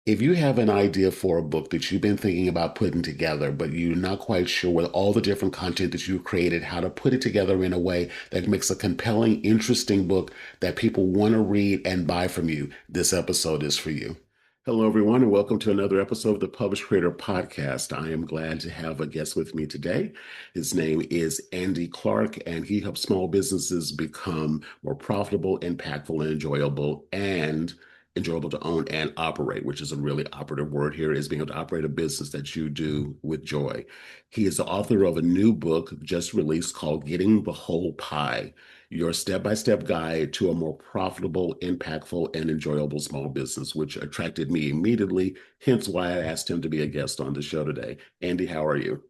If you have an idea for a book that you've been thinking about putting together, but you're not quite sure with all the different content that you've created, how to put it together in a way that makes a compelling, interesting book that people want to read and buy from you, this episode is for you. Hello, everyone, and welcome to another episode of the Publish Creator Podcast. I am glad to have a guest with me today. His name is Andy Clark, and he helps small businesses become more profitable, impactful, and enjoyable to own and operate, which is a really operative word here, is being able to operate a business that you do with joy. He is the author of a new book just released called Getting the Whole Pie, your step-by-step guide to a more profitable, impactful, and enjoyable small business, which attracted me immediately, hence why I asked him to be a guest on the show today. Andy, how are you?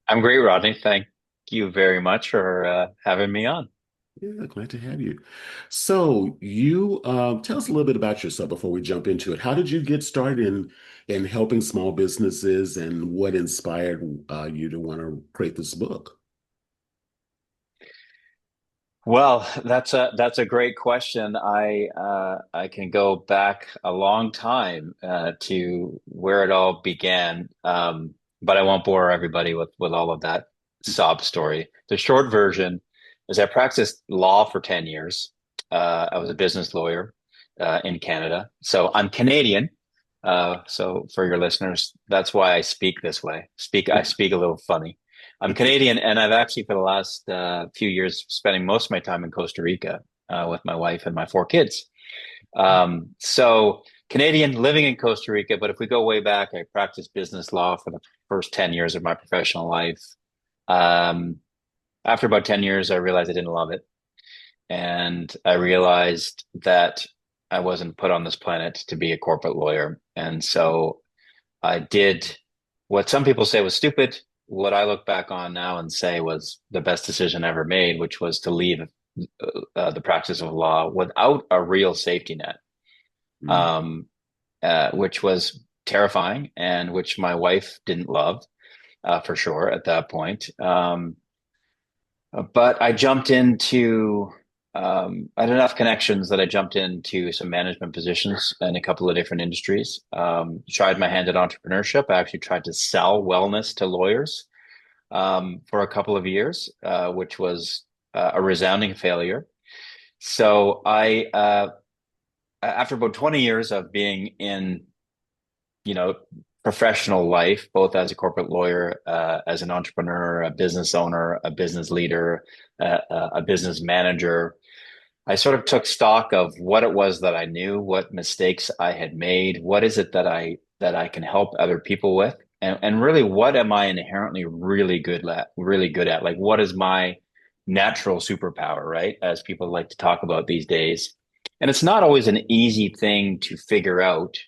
I'm great, Rodney. Thank you very much for having me on. Yeah, glad to have you. So you tell us a little bit about yourself before we jump into it. How did you get started in helping small businesses, and what inspired you to want to create this book? Well, that's a great question. I can go back a long time to where it all began, but I won't bore everybody with all of that sob story. The short version is I practiced law for 10 years. I was a business lawyer in Canada, so I'm Canadian. So for your listeners, that's why I speak this way. I speak a little funny. I'm Canadian, and I've actually for the last few years spending most of my time in Costa Rica with my wife and my four kids. So Canadian, living in Costa Rica, but if we go way back, I practiced business law for the first 10 years of my professional life. Um, After about 10 years, I realized I didn't love it, and I realized that I wasn't put on this planet to be a corporate lawyer, and so I did what some people say was stupid. What I look back on now and say was the best decision ever made, which was to leave the practice of law without a real safety net, Mhm. um, which was terrifying and which my wife didn't love for sure at that point. But I jumped into, I had enough connections that I jumped into some management positions in a couple of different industries. Tried my hand at entrepreneurship. I actually tried to sell wellness to lawyers for a couple of years, which was a resounding failure. So after about 20 years of being in, you know, professional life, both as a corporate lawyer, as an entrepreneur, a business owner, a business leader, a business manager, I sort of took stock of what it was that I knew, what mistakes I had made, what is it that I can help other people with, and really what am I inherently really good at? Like what is my natural superpower, right? As people like to talk about these days. And it's not always an easy thing to figure out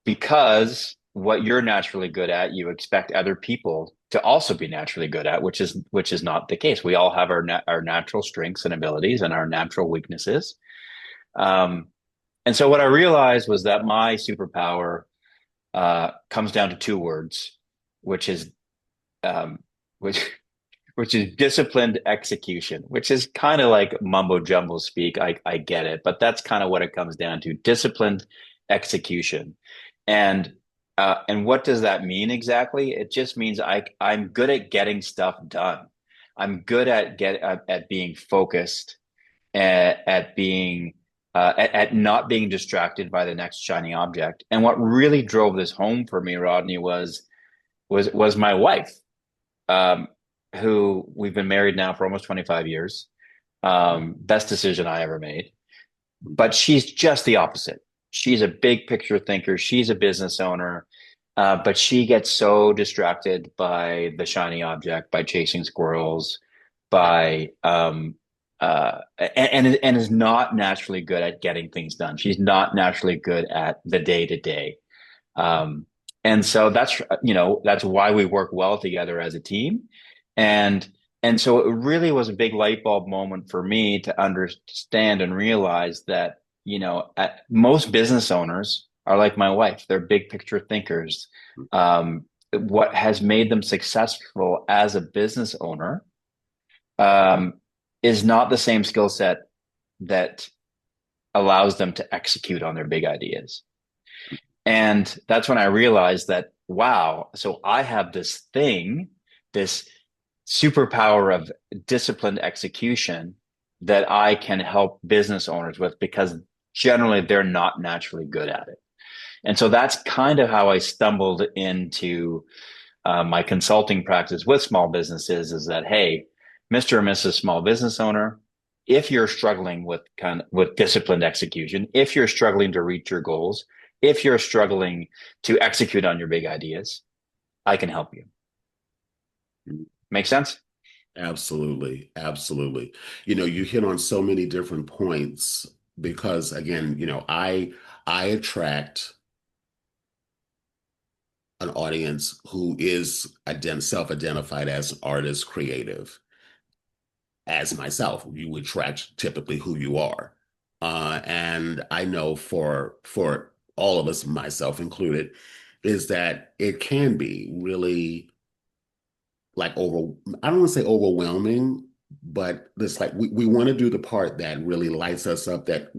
because what you're naturally good at, you expect other people to also be naturally good at, which is not the case. We all have our natural strengths and abilities and our natural weaknesses. Um, and so what I realized was that my superpower comes down to two words, which is um, which which is disciplined execution, which is kind of like mumbo jumbo speak. I get it, but that's kind of what it comes down to: disciplined execution. And what does that mean exactly? It just means I'm good at getting stuff done. I'm good at being focused, at being at not being distracted by the next shiny object. And what really drove this home for me, Rodney, was my wife, um, who we've been married now for almost 25 years. Best decision I ever made. But she's just the opposite. She's a big picture thinker. She's a business owner, but she gets so distracted by the shiny object, by chasing squirrels, by and is not naturally good at getting things done. She's not naturally good at the day to day. Um, and so that's why we work well together as a team. And and so it really was a big light bulb moment for me to understand and realize that, most business owners are like my wife. They're big picture thinkers. What has made them successful as a business owner um, is not the same skill set that allows them to execute on their big ideas. And that's when I realized that, wow, so I have this thing, this superpower of disciplined execution that I can help business owners with because generally they're not naturally good at it. And so that's kind of how I stumbled into my consulting practice with small businesses is that, hey, Mr. or Mrs. Small Business Owner, if you're struggling with with disciplined execution, if you're struggling to reach your goals, if you're struggling to execute on your big ideas, I can help you. Make sense? Absolutely, absolutely. You hit on so many different points because again, I attract an audience who is self-identified as artist, creative. As myself, you would track typically who you are. And I know for all of us, myself included, is that it can be really like I don't want to say overwhelming, but it's like we want to do the part that really lights us up, that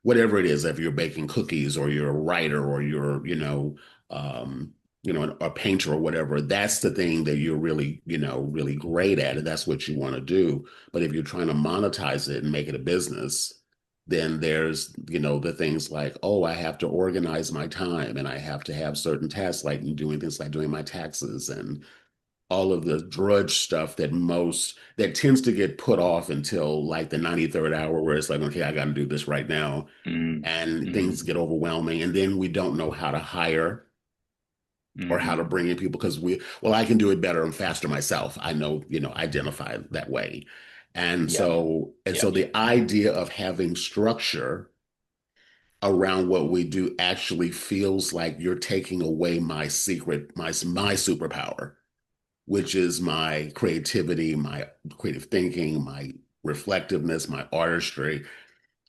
whatever it is, if you're baking cookies or you're a writer or you're, um, a painter or whatever, that's the thing that you're really, really great at. And that's what you want to do. But if you're trying to monetize it and make it a business, then there's, the things like, oh, I have to organize my time and I have to have certain tasks like doing things like doing my taxes and all of the drudge stuff that tends to get put off until like the 93rd hour where it's like, okay, I got to do this right now. Mm, And things mm, get overwhelming. And then we don't know how to hire or how to mm. bring in people because well, I can do it better and faster myself. I know, identify that way. And Yep. so, and so Yep. the idea of having structure around what we do actually feels like you're taking away my superpower, which is my creativity, my creative thinking, my reflectiveness, my artistry.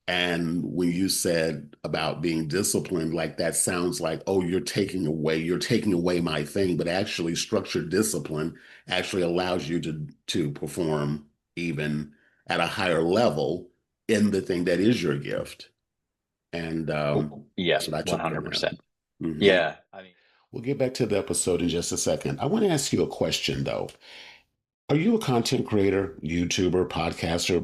And when you said about being disciplined, like that sounds like, oh, you're taking away my thing, but actually structured discipline actually allows you to perform even at a higher level in the thing that is your gift. And Yeah, that's what I took from that. 100%. Hmm. Yeah. I mean, We'll get back to the episode in just a second. I want to ask you a question though. Are you a content creator, YouTuber, podcaster,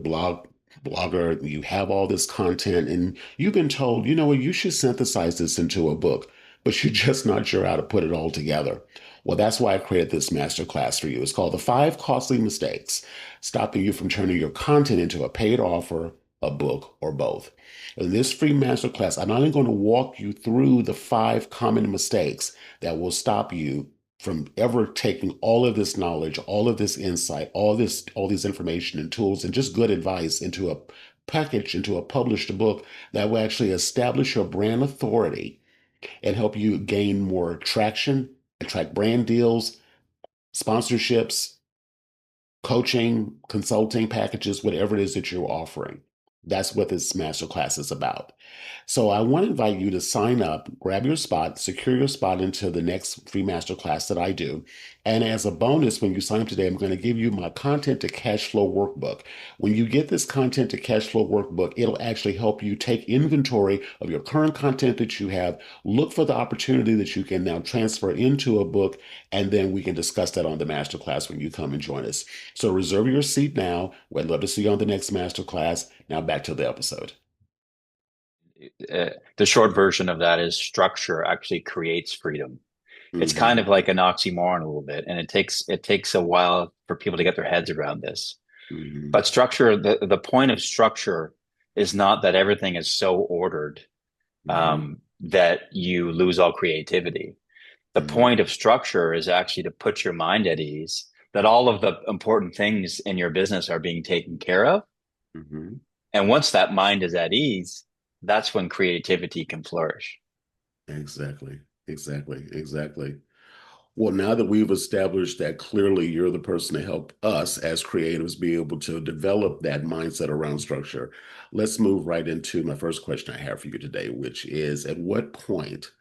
blogger? You have all this content and you've been told, you know what, you should synthesize this into a book, but you're just not sure how to put it all together. Well, that's why I created this masterclass for you. It's called The Five Costly Mistakes, Stopping You from Turning Your Content into a Paid Offer, a Book, or Both. In this free masterclass, I'm not only going to walk you through the five common mistakes that will stop you from ever taking all of this knowledge, all of this insight, all these information and tools and just good advice into a package, into a published book that will actually establish your brand authority and help you gain more traction, attract brand deals, sponsorships, coaching, consulting packages, whatever it is that you're offering. That's what this masterclass is about. So I want to invite you to sign up, grab your spot, secure your spot into the next free masterclass that I do. And as a bonus, when you sign up today, I'm going to give you my content to cash flow workbook. When you get this content to cash flow workbook, it'll actually help you take inventory of your current content that you have, look for the opportunity that you can now transfer into a book, and then we can discuss that on the masterclass when you come and join us. So reserve your seat now. We'd love to see you on the next masterclass. Now back to the episode. the short version of that is structure actually creates freedom. It's kind Hmm. of like an oxymoron a little bit, and it takes a while for people to get their heads around this. Hmm. But structure, the point of structure is not that everything is so ordered Hmm. that you lose all creativity. The Hmm. point of structure is actually to put your mind at ease, that all of the important things in your business are being taken care of. Hmm. And once that mind is at ease, that's when creativity can flourish. Exactly. Exactly. Exactly. Well, now that we've established that clearly you're the person to help us as creatives be able to develop that mindset around structure, let's move right into my first question I have for you today, which is at what point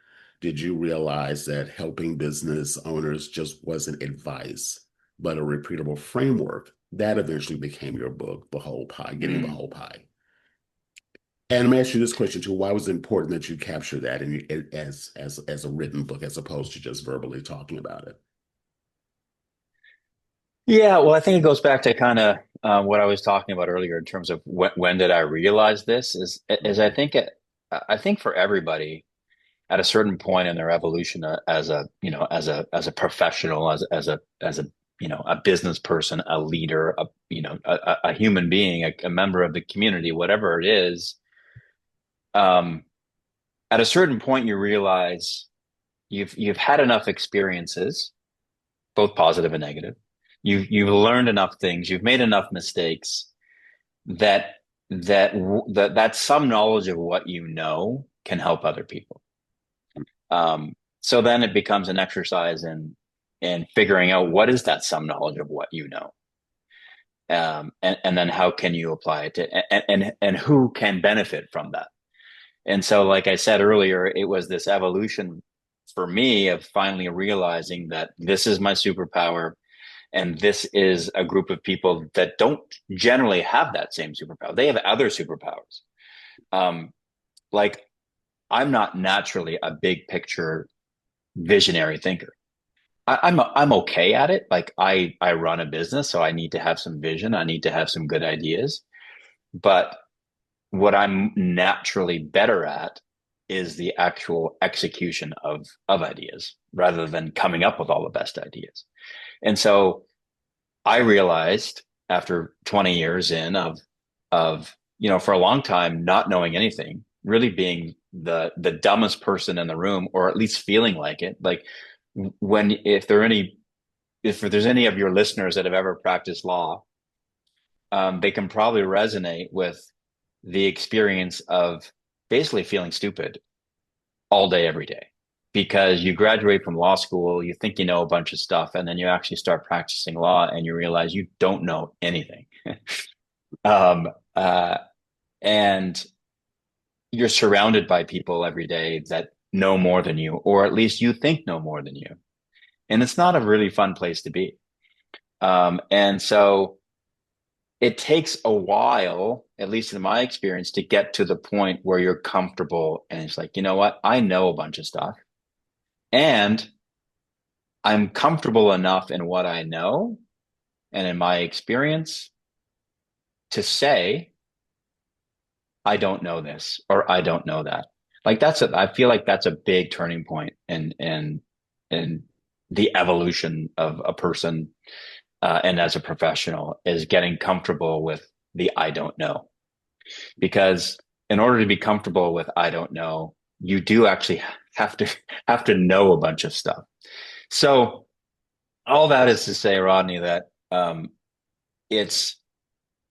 did you realize that helping business owners just wasn't advice, but a repeatable framework that eventually became your book, The Whole Pie, Getting the Mm. Whole Pie? And let me ask you this question too: why was it important that you capture that as a written book as opposed to just verbally talking about it? Yeah, well, I think it goes back to kind of what I was talking about earlier in terms of when did I realize this is Mhm. I think for everybody at a certain point in their evolution as a as a professional as a a business person, a leader, a human being, a member of the community, whatever it is, um, at a certain point you realize you've had enough experiences, both positive and negative. You've learned enough things, you've made enough mistakes that that some knowledge of what you know can help other people. So then it becomes an exercise in figuring out what is that some knowledge of what you know, and then how can you apply it to, and who can benefit from that. And so, like I said earlier, it was this evolution for me of finally realizing that this is my superpower. And this is a group of people that don't generally have that same superpower. They have other superpowers. Um, like I'm not naturally a big picture visionary thinker. I'm okay at it. Like I run a business, so I need to have some vision. I need to have some good ideas. But what I'm naturally better at is the actual execution of ideas rather than coming up with all the best ideas. And so I realized after 20 years in of for a long time not knowing anything, really being the dumbest person in the room, or at least feeling like it. Like when if there's any of your listeners that have ever practiced law, they can probably resonate with the experience of basically feeling stupid all day, every day. Because you graduate from law school, you think you know a bunch of stuff, and then you actually start practicing law and you realize you don't know anything. um, uh, and you're surrounded by people every day that know more than you, or at least you think know more than you. And it's not a really fun place to be. And so it takes a while, at least in my experience, to get to the point where you're comfortable and it's like, you know what? I know a bunch of stuff and I'm comfortable enough in what I know and in my experience to say, I don't know this or I don't know that. Like I feel like that's a big turning point in the evolution of a person and as a professional is getting comfortable with the I don't know. Because in order to be comfortable with I don't know, you do actually have to have to know a bunch of stuff. So all that is to say, Rodney, that it's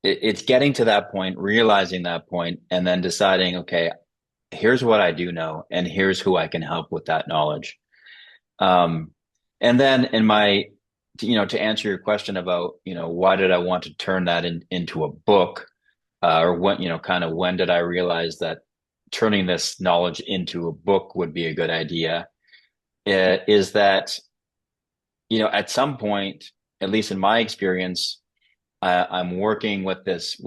it's getting to that point, realizing that point, and then deciding, okay, here's what I do know, and here's who I can help with that knowledge. Um, and then in my, to answer your question about, why did I want to turn that into a book, or when, kind of when did I realize that turning this knowledge into a book would be a good idea? Is that, at some point, at least in my experience, I'm working with this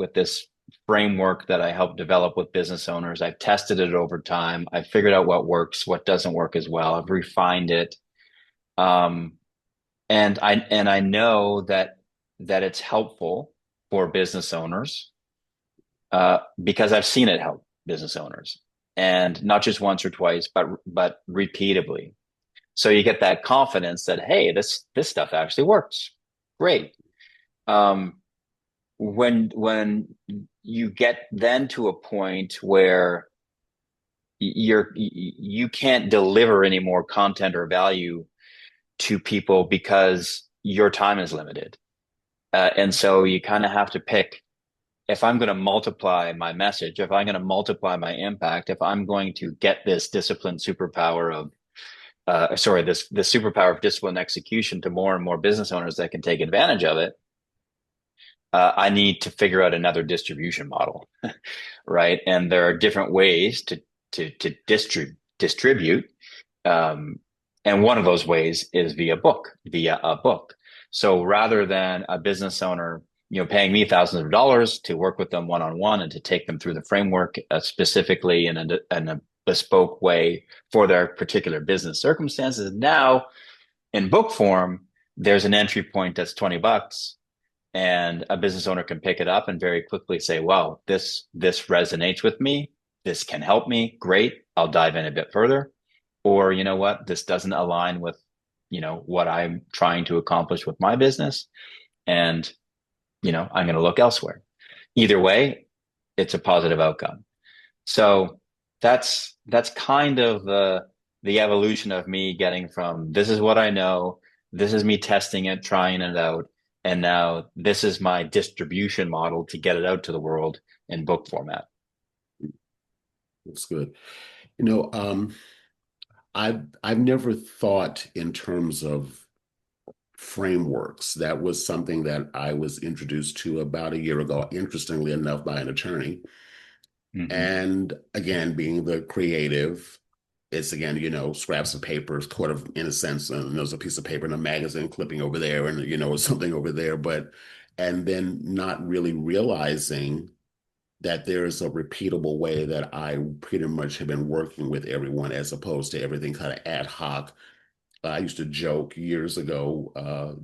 framework that I help develop with business owners. I've tested it over time. I've figured out what works, what doesn't work as well. I've refined it, um, and I know that it's helpful for business owners because I've seen it help business owners, and not just once or twice, but repeatedly. So you get that confidence that hey, this stuff actually works. Great. Um, when you get then to a point where you can't deliver any more content or value to people because your time is limited, and so you kind of have to pick, if I'm going to multiply my message, if I'm going to multiply my impact, if I'm going to get this discipline superpower of this superpower of discipline execution to more and more business owners that can take advantage of it, I need to figure out another distribution model, right? And there are different ways to distribute, um, and one of those ways is via a book. So rather than a business owner paying me thousands of dollars to work with them one on one and to take them through the framework specifically in a bespoke way for their particular business circumstances. Now, in book form, there's an entry point that's $20, and a business owner can pick it up and very quickly say, "Wow, this resonates with me. This can help me. Great, I'll dive in a bit further." Or, you know what, this doesn't align with what I'm trying to accomplish with my business, and I'm going to look elsewhere. Either way, it's a positive outcome. So that's kind of the evolution of me getting from this is what I know, this is me testing it, trying it out, and now this is my distribution model to get it out to the world in book format. That's good. You know, I've never thought in terms of frameworks. That was something that I was introduced to about a year ago, interestingly enough, by an attorney. Mm-hmm. And again, being the creative, it's again, scraps of paper, sort of in a sense, and there's a piece of paper and a magazine clipping over there, and something over there, and then not really realizing that there is a repeatable way that I pretty much have been working with everyone as opposed to everything kind of ad hoc. I used to joke years ago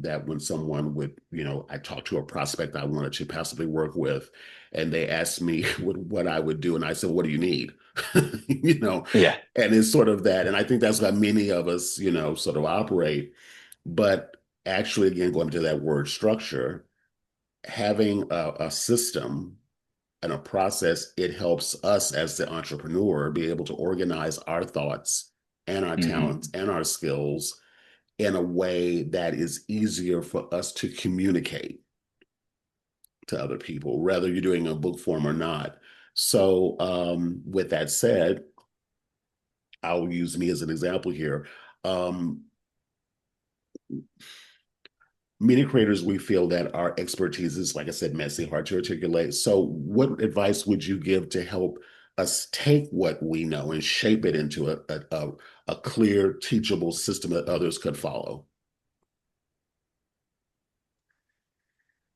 that when someone would, I talked to a prospect I wanted to possibly work with, and they asked me what I would do, and I said, "What do you need?" you know, Yeah. and it's sort of that, and I think that's how many of us, sort of operate. But actually, again, going to that word structure, having a system and a process, it helps us as the entrepreneur be able to organize our thoughts and our talents Mm-hmm. and our skills in a way that is easier for us to communicate to other people, whether you're doing a book form or not. So, with that said, I'll use me as an example here. Um, Many creators, we feel that our expertise is, like I said, messy, hard to articulate. So, what advice would you give to help us take what we know and shape it into a clear, teachable system that others could follow?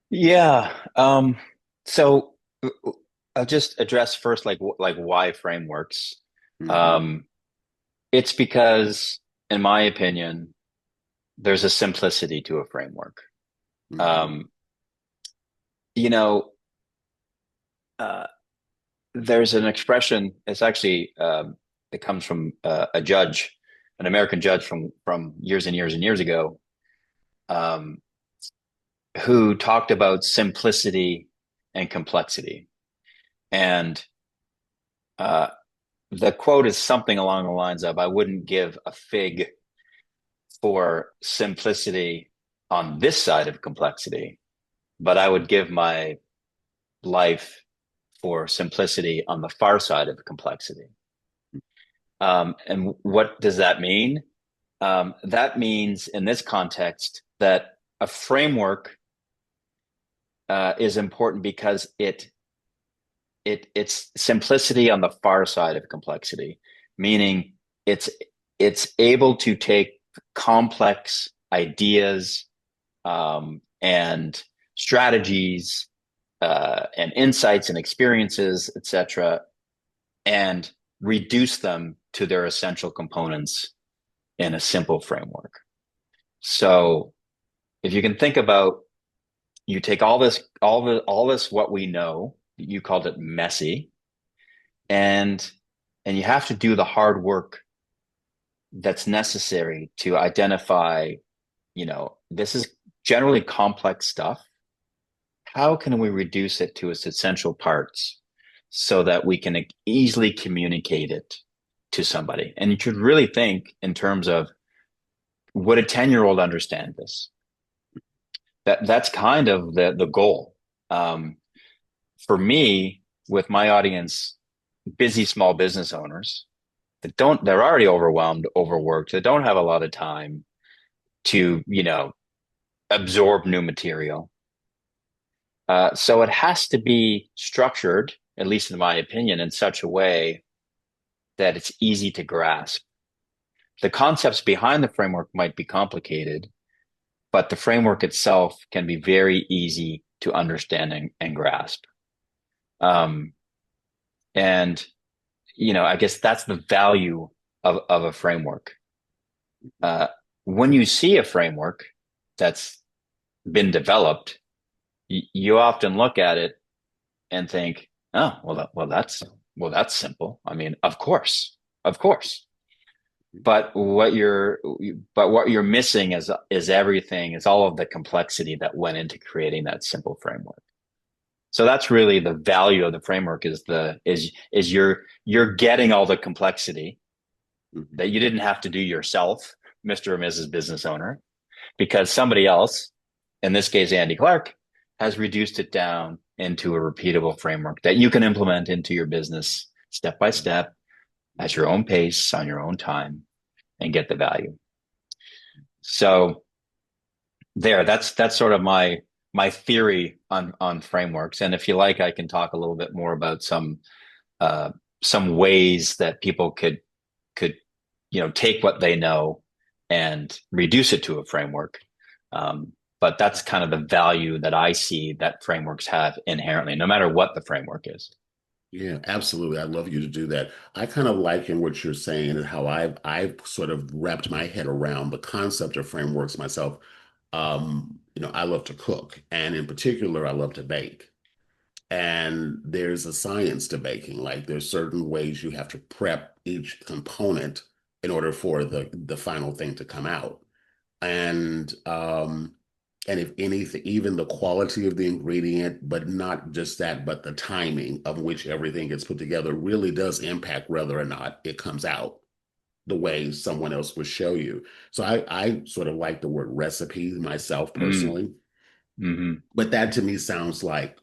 Yeah. So I'll just address first like why frameworks. Hmm. Um, it's because, in my opinion, there's a simplicity to a framework. Hmm. Um, you know, uh, there's an expression. It's actually it comes from a judge, an American judge from years and years and years ago, um, who talked about simplicity and complexity. And uh, the quote is something along the lines of, "I wouldn't give a fig for simplicity on this side of complexity, but I would give my life for simplicity on the far side of complexity." And what does that mean? That means in this context that a framework is important because it's simplicity on the far side of complexity, meaning it's it's able to take complex ideas and strategies and insights and experiences, etc., and reduce them to their essential components in a simple framework. So if you can think about, you take all this what we know, you called it messy, and you have to do the hard work that's necessary to identify, this is generally complex stuff. How can we reduce it to its essential parts so that we can easily communicate it to somebody? And you should really think in terms of, would a 10-year-old understand this? That's kind of the goal. Um, for me, with my audience, busy small business owners they're already overwhelmed, overworked, they don't have a lot of time to, absorb new material. So it has to be structured, at least in my opinion, in such a way that it's easy to grasp. The concepts behind the framework might be complicated, but the framework itself can be very easy to understand and grasp. Um, and I guess that's the value of a framework. Uh, when you see a framework that's been developed, you often look at it and think, oh, well, that's simple. I mean, of course. But what you're missing is everything, is all of the complexity that went into creating that simple framework. So that's really the value of the framework, is you're getting all the complexity Mhm. that you didn't have to do yourself, Mr. or Mrs. Business Owner, because somebody else, in this case Andy Clark, has reduced it down into a repeatable framework that you can implement into your business step by step at your own pace, on your own time, and get the value. So that's sort of my theory on frameworks. And if you like, I can talk a little bit more about uh, some ways that people could take what they know and reduce it to a framework. But that's kind of the value that I see that frameworks have inherently, no matter what the framework is. Yeah, absolutely. I'd love you to do that. I kind of liken what you're saying and how I've sort of wrapped my head around the concept of frameworks myself. I love to cook, and in particular, I love to bake. And there's a science to baking. Like there's certain ways you have to prep each component in order for the final thing to come out. And if anything, even the quality of the ingredient, but not just that, but the timing of which everything gets put together really does impact whether or not it comes out the way someone else would show you. So I sort of like the word recipe myself Mm, personally, hmm. but that to me sounds like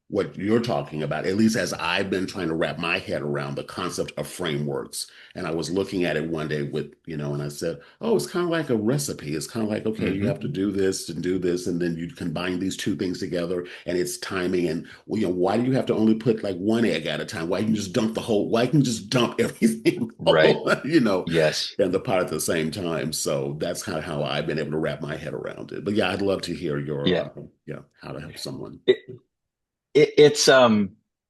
what you're talking about, at least as I've been trying to wrap my head around the concept of frameworks. And I was looking at it one day and I said, oh, it's kind of like a recipe. It's kind of like, okay, you have to Hmm. do this and do this, and then you combine these two things together, and it's timing. And why do you have to only put like one egg at a time? Why can you just dump everything Right. whole, Yes. in the pot at the same time? So that's kind of how I've been able to wrap my head around it. But yeah, I'd love to hear your Yeah. how to help someone. It, it's I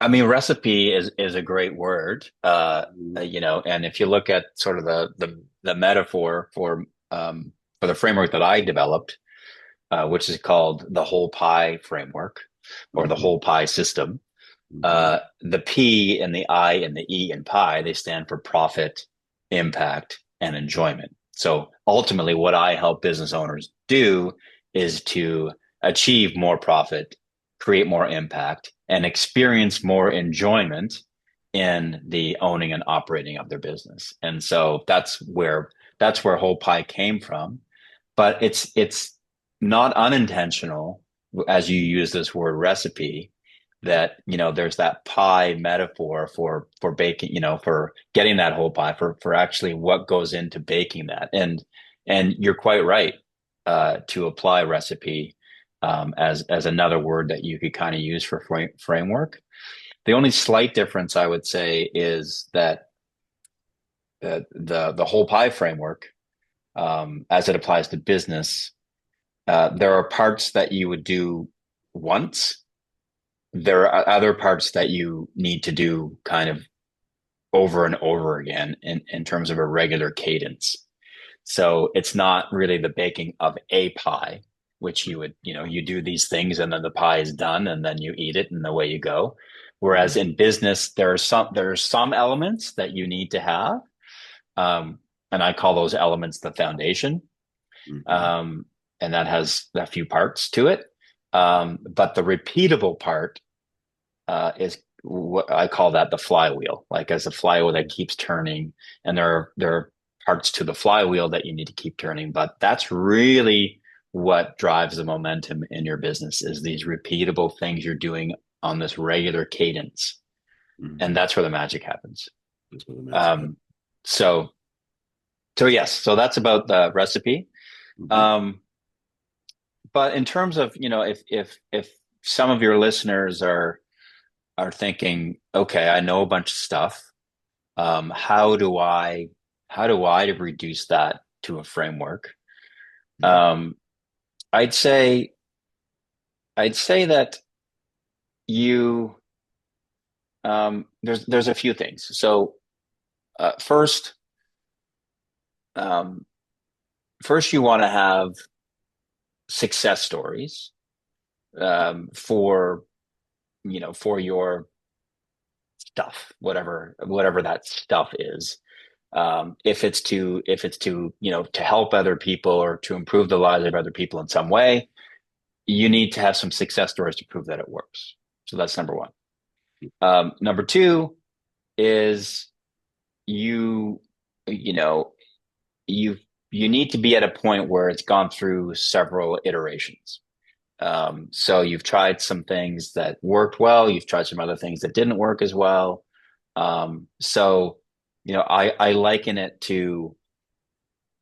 mean, recipe is a great word. Mhm. And if you look at sort of the metaphor for the framework that I developed, which is called the whole pie framework or the Mhm. whole pie system. Mhm. The P and the I and the E in pie, they stand for profit, impact, and enjoyment. So ultimately, what I help business owners do is to achieve more profit, create more impact, and experience more enjoyment in the owning and operating of their business. And so that's where whole pie came from. But it's not unintentional as you use this word recipe, that there's that pie metaphor for baking, for getting that whole pie, for actually what goes into baking that. And you're quite right, to apply recipe, as another word that you could kind of use for framework. The only slight difference I would say is that the whole pie framework, as it applies to business, there are parts that you would do once. There are other parts that you need to do kind of over and over again in terms of a regular cadence. So it's not really the baking of a pie, which you do these things and then the pie is done and then you eat it and away you go. Whereas Mhm. in business, there are some elements that you need to have. And I call those elements the foundation. Mhm. Um, and that has a few parts to it. But the repeatable part, is what I call that the flywheel. Like, as a flywheel that keeps turning, and there are parts to the flywheel that you need to keep turning. But that's really what drives the momentum in your business, is these repeatable things you're doing on this regular cadence, and Mhm. that's where the magic happens. That's what the magic happens. Um, so so yes, so that's about the recipe. Mhm. Um, but in terms of, if some of your listeners are thinking, okay, I know a bunch of stuff. How do I reduce that to a framework? Yeah. Um, I'd say I'd say that you there's a few things. So first, um, first you want to have success stories for for your stuff, whatever that stuff is. If it's to to help other people or to improve the lives of other people in some way, you need to have some success stories to prove that it works. So that's number one. Number two is you you know you you need to be at a point where it's gone through several iterations. So you've tried some things that worked well, you've tried some other things that didn't work as well. So I liken it to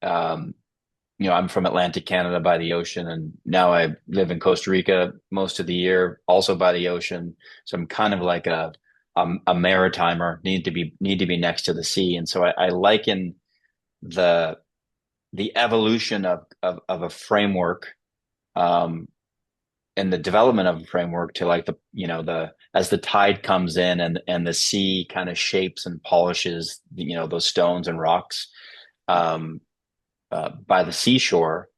um, I'm from Atlantic Canada by the ocean, and now I live in Costa Rica most of the year, also by the ocean. So I'm kind of like a maritimer, need to be next to the sea, and so I liken the the evolution of a framework um, and the development of a framework to like the as the tide comes in and the sea kind of shapes and polishes those stones and rocks um, by the seashore.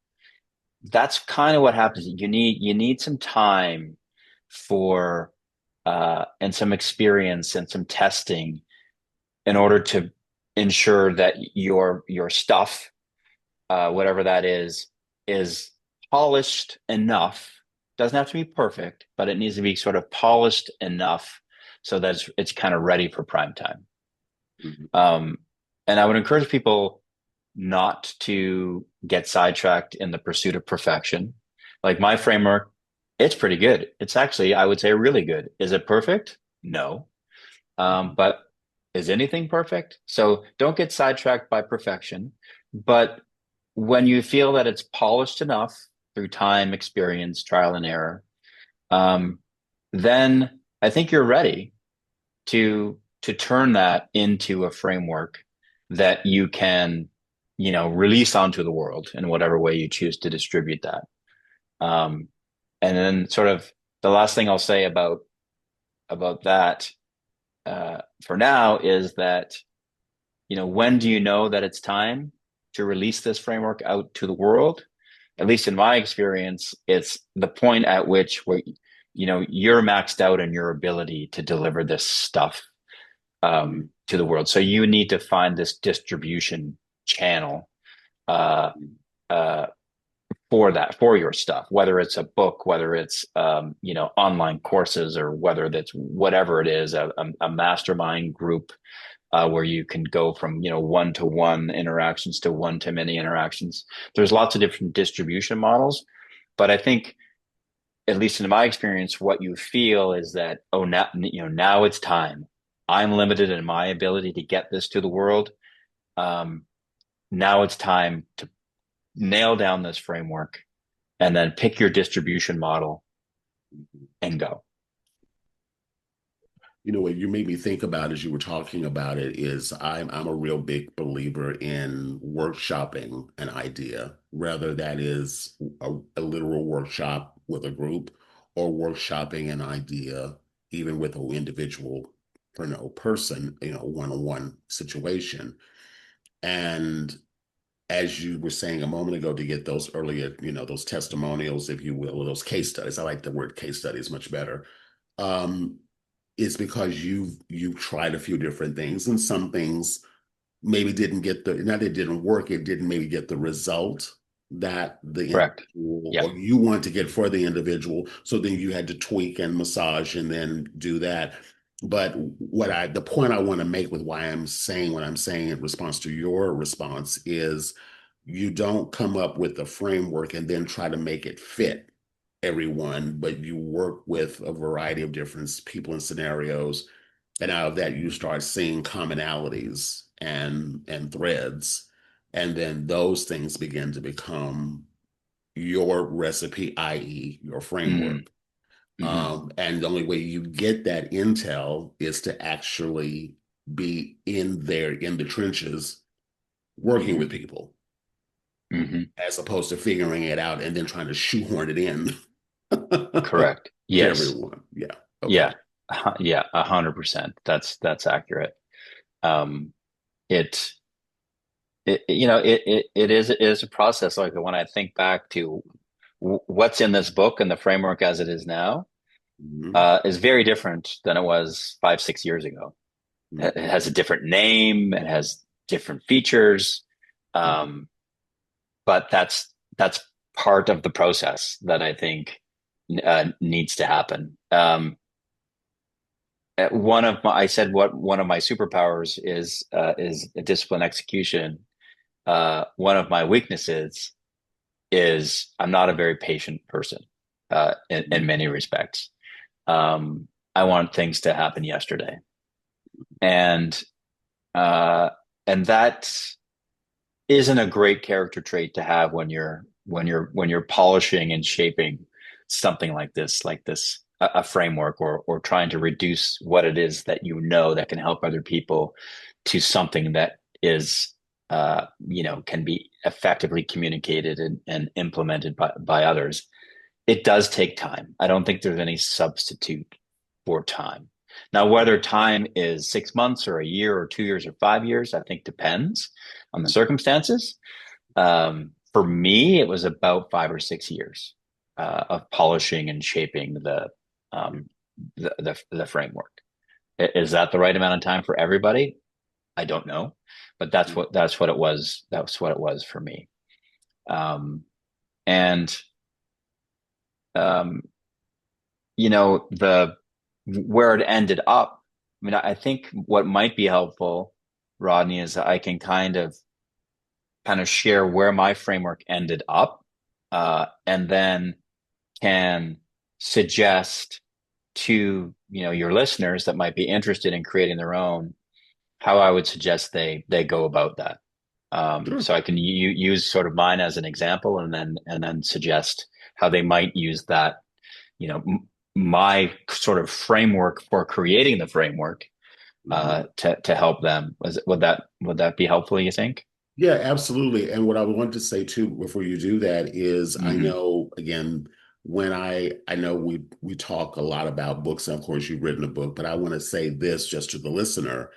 That's kind of what happens. You need some time for and some experience and some testing in order to ensure that your stuff, whatever that is polished enough. Doesn't have to be perfect, but it needs to be sort of polished enough so that it's kind of ready for prime time. Mhm. Um, and I would encourage people not to get sidetracked in the pursuit of perfection. Like my framework, it's pretty good. It's actually, I would say, really good. Is it perfect? No. But is anything perfect? So don't get sidetracked by perfection. But when you feel that it's polished enough through time, experience, trial and error, um, then I think you're ready to turn that into a framework that you can, release onto the world in whatever way you choose to distribute that. Um, and then sort of the last thing I'll say about that for now is that when do you know that it's time to release this framework out to the world? At least in my experience, it's the point at which where you're maxed out in your ability to deliver this stuff to the world. So you need to find this distribution channel uh, uh, for your stuff, whether it's a book, whether it's online courses, or whether that's whatever it is, a mastermind group where you can go from one-to-one interactions to one-to-many interactions. There's lots of different distribution models, but I think, at least in my experience, what you feel is that, oh, now it's time. I'm limited in my ability to get this to the world. Um, Now it's time to nail down this framework and then pick your distribution model and go. You know what you made me think about as you were talking about it is I'm a real big believer in workshopping an idea, whether that is a literal workshop with a group or workshopping an idea even with an individual person, one-on-one situation. And as you were saying a moment ago, to get those earlier, those testimonials, if you will, or those case studies. I like the word case studies much better. Um, it's because you've tried a few different things, and some things maybe didn't get the not it didn't work, it didn't maybe get the result that the Correct. individual Yep. or you want to get for the individual. So then you had to tweak and massage and then do that. But the point I want to make with why I'm saying what I'm saying in response to your response is you don't come up with a framework and then try to make it fit everyone, but you work with a variety of different people and scenarios. And out of that, you start seeing commonalities and threads. And then those things begin to become your recipe, i.e., your Mm-hmm. framework. Mm-hmm. And the only way you get that intel is to actually be in there in the trenches working Mm-hmm. with people Mm-hmm. as opposed to figuring it out and then trying to shoehorn it in. Correct. To Yes. everyone. Yeah. Okay. Yeah. Yeah. 100%. That's accurate. Um, it, it is a process. Like when I think back to what's in this book and the framework as it is now, Hmm. is very different than it was 5, 6 years ago. It Hmm. has a different name. It has different features. Hmm. Um, but that's part of the process that I think needs to happen. I said what one of my superpowers is discipline execution. One of my weaknesses is I'm not a very patient person in many respects. I want things to happen yesterday, and uh, and that isn't a great character trait to have when you're polishing and shaping something like this a framework or trying to reduce what it is that you know that can help other people to something that is can be effectively communicated and implemented by others. It does take time. I don't think there's any substitute for time. Now, whether time is 6 months or a year or 2 years or 5 years, I think depends on the circumstances. For me, it was about 5 or 6 years of polishing and shaping um, the framework. Is that the right amount of time for everybody? I don't know, but that's what it was. That's what it was for me. And um, the where it ended up. I mean, I think what might be helpful, Rodney, is that I can kind of share where my framework ended up, and then can suggest to your listeners that might be interested in creating their own how I would suggest they go about that. Sure. So I can use sort of mine as an example, and then suggest how they might use that. My sort of framework for creating the framework Mhm. to help them. Would that be helpful? You think? Yeah, absolutely. And what I want to say too before you do that is I Hmm. know again when I know we talk a lot about books, and of course you've written a book, but I want to say this just to the listener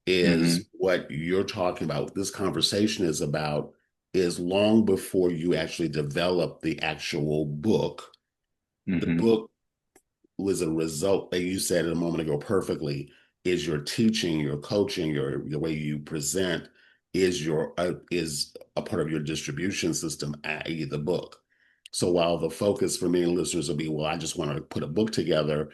Hmm. is what you're talking about, this conversation is about is long before you actually develop the actual book. The Hmm. book was a result that you said a moment ago perfectly is your teaching, your coaching, your the way you present is a part of your distribution system, i.e. the book. So while the focus for many listeners will be, well, I just want to put a book together,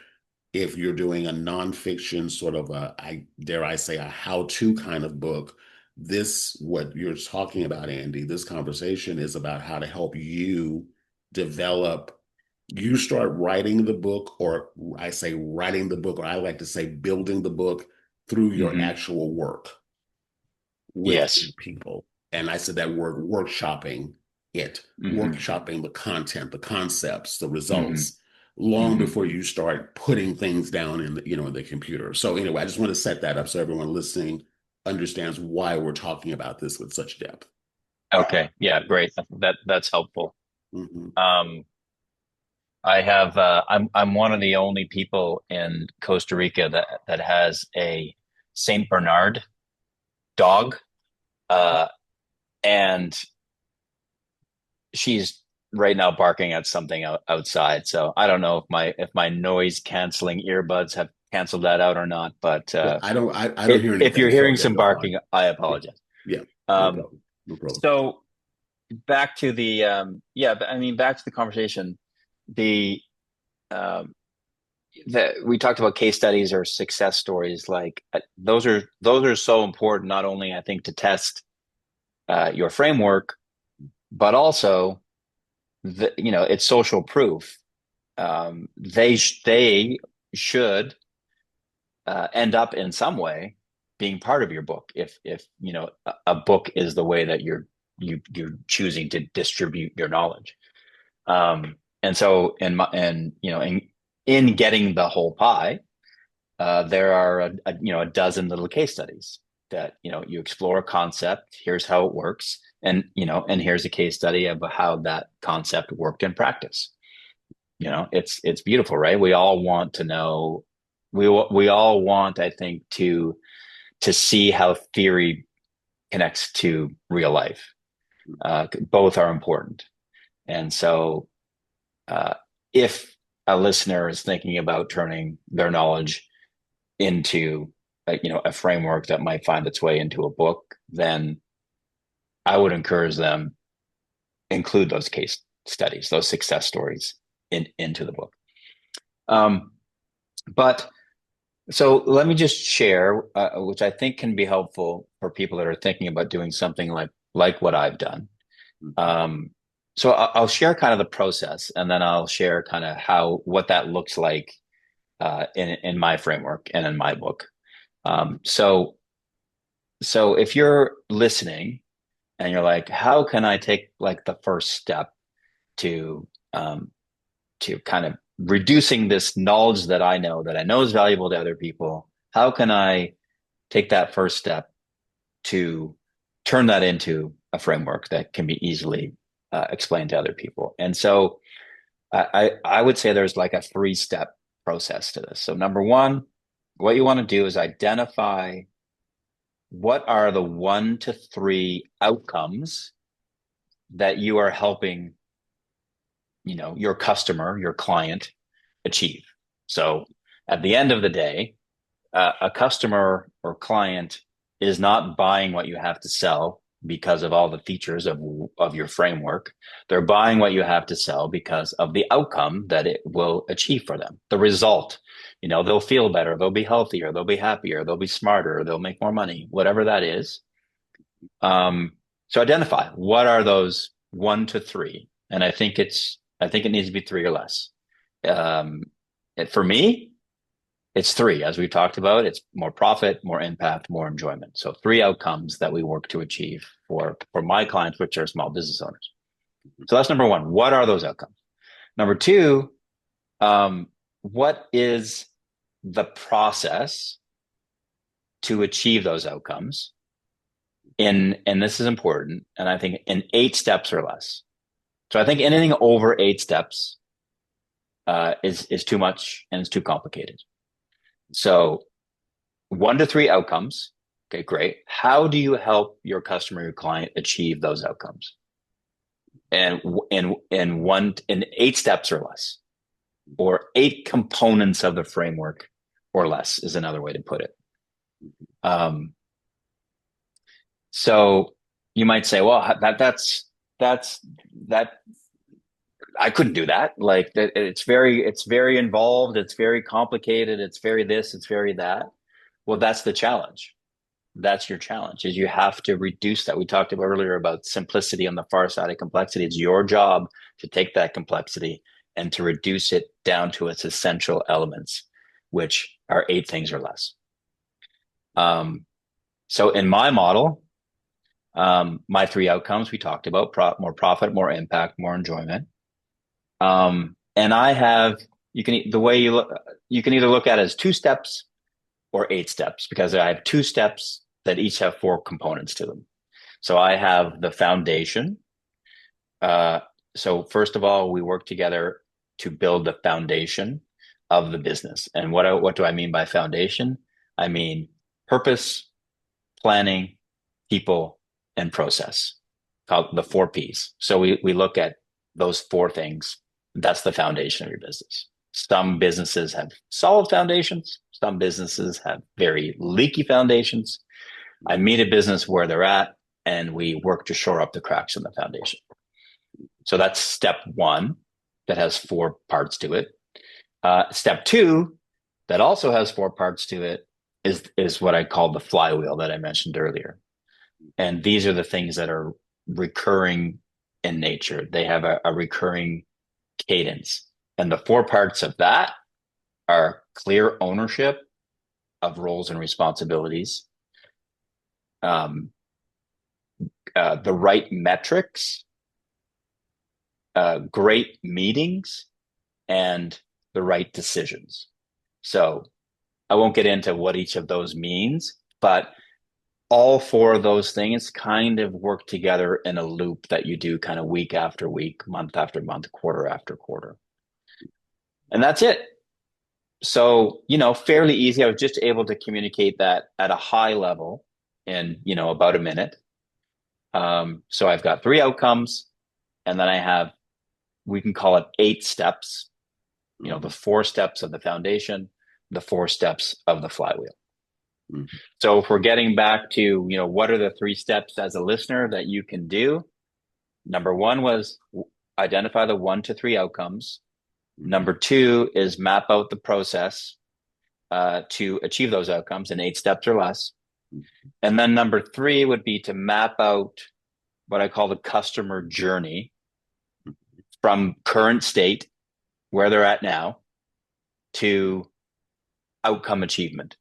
if you're doing a nonfiction sort of I dare I say, a how-to kind of book, this what you're talking about, Andy, this conversation is about how to help you develop. You start writing the book, or I say writing the book, or I like to say building the book through your Hmm. actual work with Yes. people. And I said that word workshopping it, Hmm. workshopping the content, the concepts, the Hmm. results, long hmm before you start putting things down in in the computer. So anyway, I just want to set that up so everyone listening understands why we're talking about this with such depth. Okay. Yeah. Great. That's helpful. Hmm. Um, I'm one of the only people in Costa Rica that has a Saint Bernard dog, uh, and she's right now barking at something outside. So I don't know if my noise canceling earbuds have canceled that out or not. But Yeah, I don't if hear if you're anything. So hearing yeah, some you're fine. barking, I Yeah, apologize. yeah, no Um, problem. No problem. so back to the I mean back to the conversation. The um, that we talked about case studies or success stories. Like those are so important. Not only I think to test your framework, but also it's social proof. They should end up in some way being part of your book if a book is the way that you're choosing to distribute your knowledge. And so in getting the whole pie, there are a dozen little case studies that you explore a concept. Here's how it works, and here's a case study of how that concept worked in practice. It's beautiful, right? We all want to know. We all want, I think, to see how theory connects to real life. Both are important. And so, uh, if a listener is thinking about turning their knowledge into a framework that might find its way into a book, then I would encourage them include those case studies, those success stories into the book. Um, but so let me just share, which I think can be helpful for people that are thinking about doing something like what I've done. Um, so I'll share kind of the process, and then I'll share kind of how what that looks like in my framework and in my book. So if you're listening and you're like, how can I take like the first step to um, to kind of reducing this knowledge that I know is valuable to other people? How can I take that first step to turn that into a framework that can be easily explained to other people? And so I would say there's like a 3-step process to this. So number one, what you want to do is identify what are the 1 to 3 outcomes that you are helping, your customer, your client achieve. So at the end of the day, a customer or client is not buying what you have to sell because of all the features of your framework. They're buying what you have to sell because of the outcome that it will achieve for them, the result. They'll feel better, they'll be healthier, they'll be happier, they'll be smarter, they'll make more money, whatever that is. So identify what are those 1 to 3, and I think it needs to be 3 or less. Um, for me, it's 3, as we've talked about. It's more profit, more impact, more enjoyment. So 3 outcomes that we work to achieve for my clients, which are small business owners. So that's number one. What are those outcomes? Number two, what is the process to achieve those outcomes? And this is important, and I think in 8 steps or less. So I think anything over 8 steps is too much and it's too complicated. So 1 to 3 outcomes. Okay, great. How do you help your customer, your client achieve those outcomes? And in 8 steps or less, or 8 components of the framework or less is another way to put it. So you might say, well, that's that I couldn't do that. Like that, it's very involved. It's very complicated. It's very this. It's very that. Well, that's the challenge. That's your challenge. Is you have to reduce that. We talked about earlier about simplicity on the far side of complexity. It's your job to take that complexity and to reduce it down to its essential elements, which are 8 things or less. So in my model, my 3 outcomes we talked about: more profit, more impact, more enjoyment. And I have the way you can either look at it as 2 steps or 8 steps, because I have 2 steps that each have 4 components to them. So I have the foundation. So first of all, we work together to build the foundation of the business. And what do I mean by foundation? I mean purpose, planning, people, and process, called the 4 Ps. So we look at those 4 things. That's the foundation of your business. Some businesses have solid foundations. Some businesses have very leaky foundations. I meet a business where they're at, and we work to shore up the cracks in the foundation. So that's step 1, that has 4 parts to it. Step 2, that also has 4 parts to it, is what I call the flywheel that I mentioned earlier. And these are the things that are recurring in nature. They have a recurring cadence. And the 4 parts of that are clear ownership of roles and responsibilities, the right metrics, great meetings, and the right decisions. So I won't get into what each of those means, but all 4 of those things kind of work together in a loop that you do kind of week after week, month after month, quarter after quarter. And that's it. So, fairly easy. I was just able to communicate that at a high level in, about a minute. So I've got three outcomes, and then I have, we can call it 8 steps, the Mhm. 4 steps of the foundation, the 4 steps of the flywheel. Mhm. So if we're getting back to, what are the 3 steps as a listener that you can do? Number one was identify the 1 to 3 outcomes. Mhm. Number two is map out the process to achieve those outcomes in 8 steps or less. And then number three would be to map out what I call the customer journey from current state, where they're at now, to outcome achievement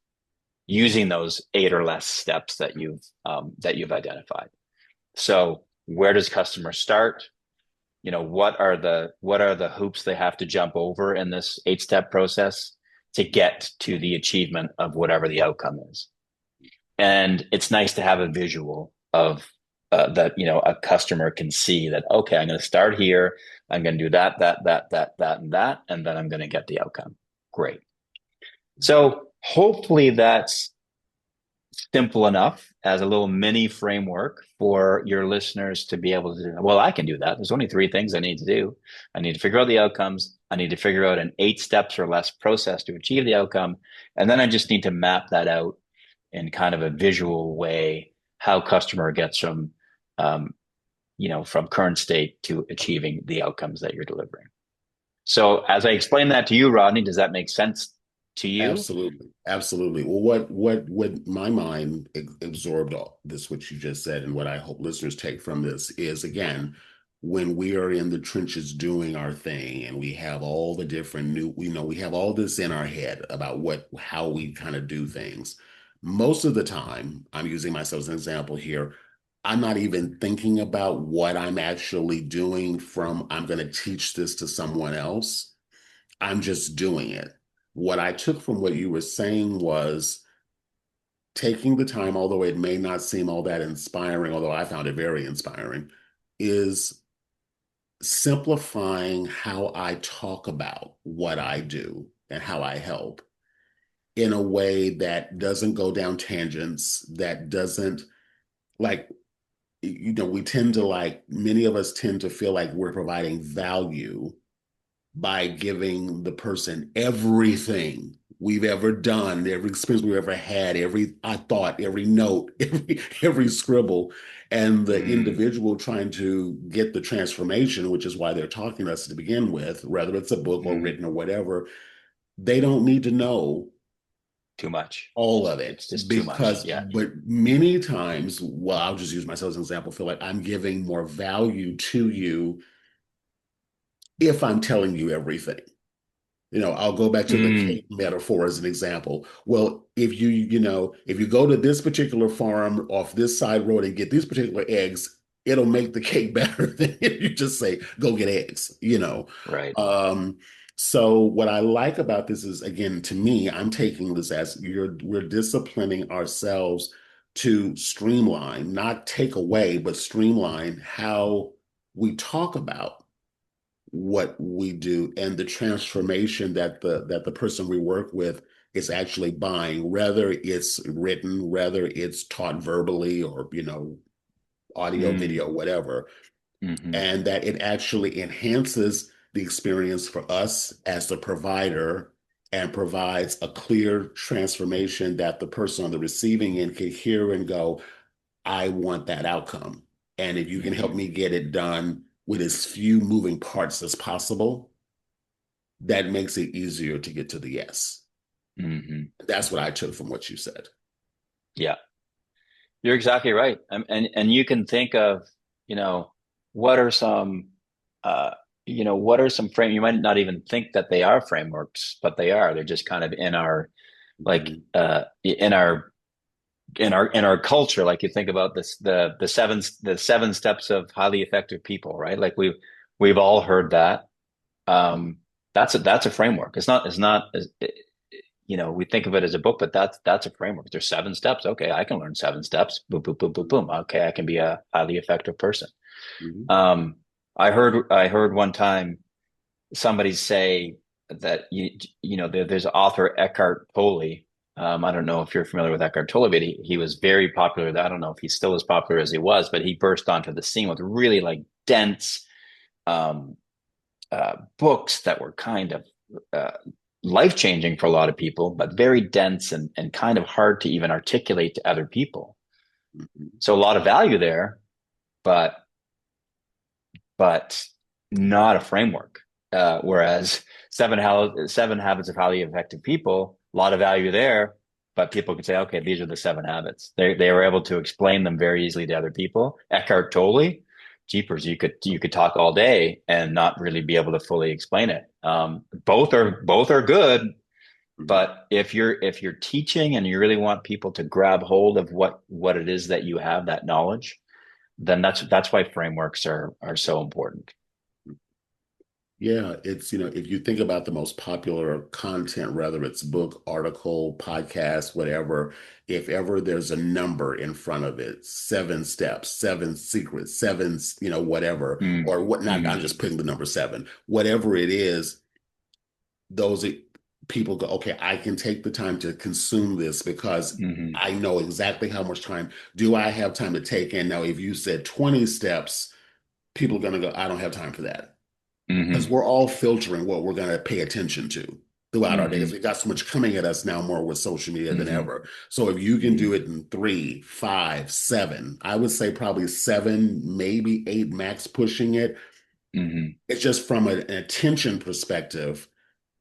using those 8 or less steps that you've identified. So where does customer start? What are the hoops they have to jump over in this 8 step process to get to the achievement of whatever the outcome is? And it's nice to have a visual of that, a customer can see that, okay, I'm going to start here. I'm going to do that, and that, and then I'm going to get the outcome. Great. So hopefully that's simple enough as a little mini framework for your listeners to be able to do. Well, I can do that. There's only 3 things I need to do. I need to figure out the outcomes. I need to figure out an 8 steps or less process to achieve the outcome. And then I just need to map that out in kind of a visual way, how customer gets um, from current state to achieving the outcomes that you're delivering. So as I explain that to you, Rodney, does that make sense to you? Absolutely, absolutely. Well, what my mind absorbed all this, what you just said, and what I hope listeners take from this is again, when we are in the trenches doing our thing, and we have all the different new, we have all this in our head about how we kind of do things. Most of the time, I'm using myself as an example here. I'm not even thinking about what I'm actually doing from I'm going to teach this to someone else. I'm just doing it. What I took from what you were saying was taking the time, although it may not seem all that inspiring, although I found it very inspiring, is simplifying how I talk about what I do and how I help in a way that doesn't go down tangents, that doesn't like, we tend to many of us tend to feel like we're providing value by giving the person everything we've ever done, every experience we've ever had, every I thought, every note, every scribble, and the Mm, individual trying to get the transformation, which is why they're talking to us to begin with, whether it's a book or mm, written or whatever, they don't need to know too much. all of it It's just too much. because Yeah. but many times, well, I'll just use myself as an example, feel like I'm giving more value to you if I'm telling you everything. I'll go back to the Mm, cake metaphor as an example. Well, if you go to this particular farm off this side road and get these particular eggs, it'll make the cake better than if you just say, go get eggs. right. Um, so what I like about this is, again, to me, I'm taking this as we're disciplining ourselves to streamline, not take away, but streamline how we talk about what we do and the transformation that the person we work with is actually buying, whether it's written, whether it's taught verbally or audio, Mm, video, whatever, hmm and that it actually enhances the experience for us as the provider and provides a clear transformation that the person on the receiving end can hear and go, I want that outcome. And if you can help hmm me get it done with as few moving parts as possible, that makes it easier to get to the yes. hmm That's what I took from what you said. Yeah, you're exactly right. And you can think of, you know, what are some, uh, what are some frame, you might not even think that they are frameworks, but they are. They're just kind of in our, like, Mhm. in our culture. Like you think about this, the seven steps of highly effective people, right? Like we've all heard that. Um, that's a framework. We think of it as a book, but that's a framework. There's 7 steps. Okay, I can learn 7 steps. Boom, boom, boom, boom, boom. Okay, I can be a highly effective person. Mhm. Um, I heard one time somebody say, that there's author Eckhart Tolle. I don't know if you're familiar with Eckhart Tolle, but he was very popular. I don't know if he's still as popular as he was, but he burst onto the scene with really like dense um, books that were kind of uh, life changing for a lot of people, but very dense and kind of hard to even articulate to other people. Mhm. So a lot of value there, but but not a framework. Whereas seven habits of highly effective people, a lot of value there, but people could say, okay, these are the seven habits. They were able to explain them very easily to other people. Eckhart Tolle, jeepers, you could talk all day and not really be able to fully explain it. Both are good, Mhm. but if you're teaching and you really want people to grab hold of what it is that you have, that knowledge, then that's why frameworks are so important. Yeah, it's, if you think about the most popular content, whether it's book, article, podcast, whatever, if ever there's a number in front of it, 7 steps, 7 secrets, seven, whatever, Mm, or what, not, I'm hmm just putting the number seven, whatever it is, those people go, okay, I can take the time to consume this because hmm I know exactly how much time do I have time to take in. Now, if you said 20 steps, people are going to go, I don't have time for that because hmm we're all filtering what we're going to pay attention to throughout our days. hmm We've got so much coming at us now more with social media than hmm ever. So if you can hmm do it in 3, 5, 7, I would say probably 7, maybe 8 max pushing it. hmm It's just from an attention perspective.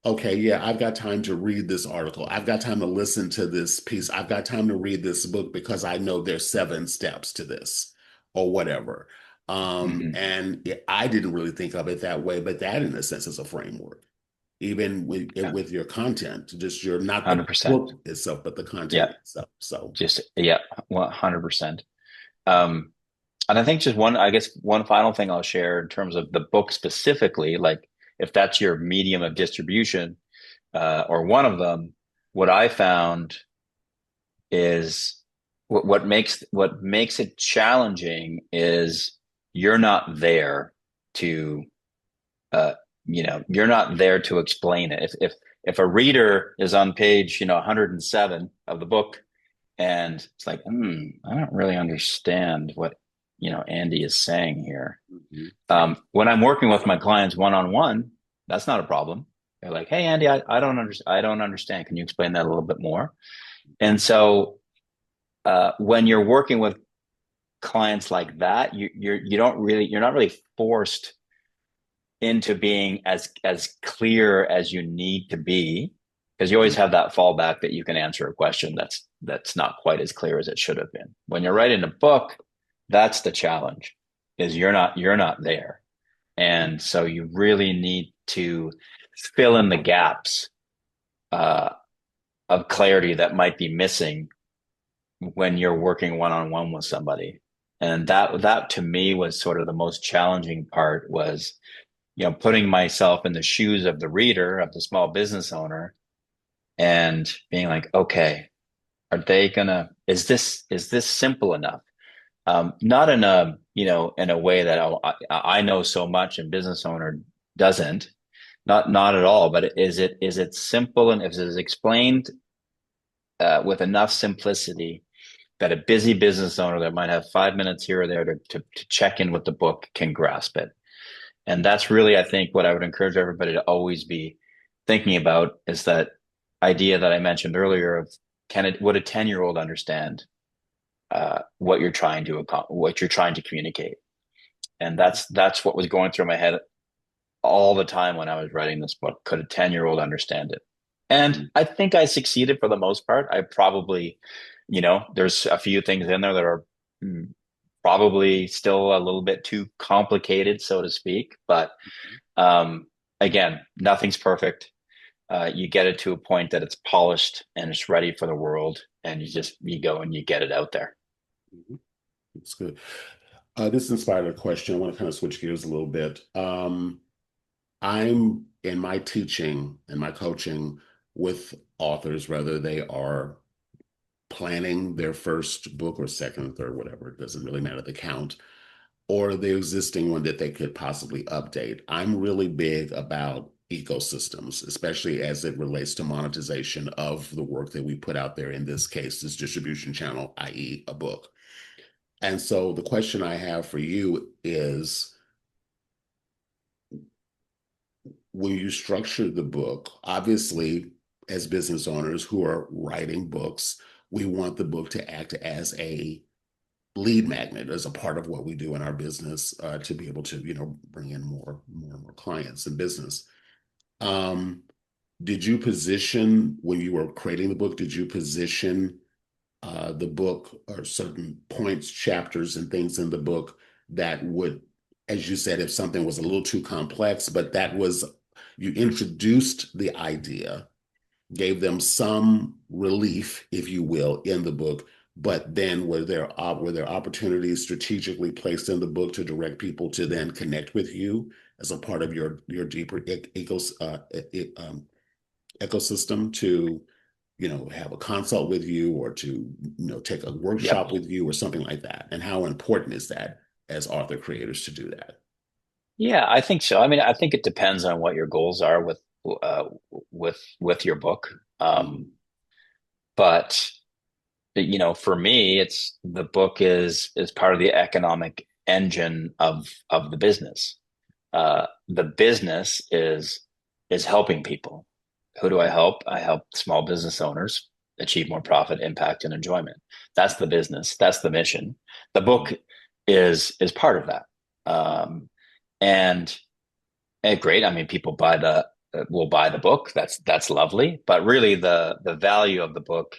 Okay, yeah, I've got time to read this article. I've got time to listen to this piece. I've got time to read this book because I know there's 7 steps to this or whatever. hmm I didn't really think of it that way, but that in a sense is a framework, even Yeah, with your content, just your not the 100%. book itself, but the content Yeah, itself. So, just yeah, 100%. Um, and I think just I guess one final thing I'll share in terms of the book specifically, like if that's your medium of distribution, or one of them, what I found is what makes it challenging is you're not there to uh, you're not there to explain it. If a reader is on page 107 of the book and it's like, I don't really understand what Andy is saying here. mhm, When I'm working with my clients one on one, that's not a problem. They're like, hey Andy, I don't understand. I don't understand. Can you explain that a little bit more? And so when you're working with clients like that, you're not really forced into being as clear as you need to be, because you always mhm, have that fallback that you can answer a question that's not quite as clear as it should have been. When you're writing a book, that's the challenge, is you're not there. And so you really need to fill in the gaps uh, of clarity that might be missing when you're working one on one with somebody. And that to me was sort of the most challenging part, was putting myself in the shoes of the reader, of the small business owner, and being like, okay, is this simple enough? Not in a way that I know so much and business owner doesn't, not at all. But is it simple, and if it is explained with enough simplicity that a busy business owner that might have 5 minutes here or there to check in with the book can grasp it? And that's really, I think, what I would encourage everybody to always be thinking about, is that idea that I mentioned earlier of, would a 10-year-old understand what you're trying to communicate? And that's what was going through my head all the time when I was writing this book. Could a 10-year-old understand it? And mhm, I think I succeeded for the most part. I probably, there's a few things in there that are mm, probably still a little bit too complicated, so to speak. But um, again, nothing's perfect. You get it to a point that it's polished and it's ready for the world, and you go and you get it out there. mhm. It's good. This inspired a question. I want to kind of switch gears a little bit. I'm in my teaching and my coaching with authors, whether they are planning their first book or second, third, whatever, it doesn't really matter the count, or the existing one that they could possibly update. I'm really big about ecosystems, especially as it relates to monetization of the work that we put out there, in this case, this distribution channel, i.e., a book. And so the question I have for you is, when you structure the book, obviously, as business owners who are writing books, we want the book to act as a lead magnet, as a part of what we do in our business, to be able to, bring in more and more clients and business. Um, did you position, when you were creating the book, did you position the book, or certain points, chapters, and things in the book that would, as you said, if something was a little too complex, but you introduced the idea, gave them some relief, if you will, in the book, but then were there opportunities strategically placed in the book to direct people to then connect with you as a part of your deeper ecosystem, to have a consult with you, or to take a Yep. workshop with you or something like that? And how important is that as author creators to do that? Yeah, I think so. I mean, I think it depends on what your goals are uh, with your book. Mhm. But for me, it's the book is part of the economic engine of the business. The business is helping people. Who do I help? I help small business owners achieve more profit, impact, and enjoyment. That's the business. That's the mission. The book is part of that. Um, and, and great. I mean, people will buy the book. That's lovely. But really, the value of the book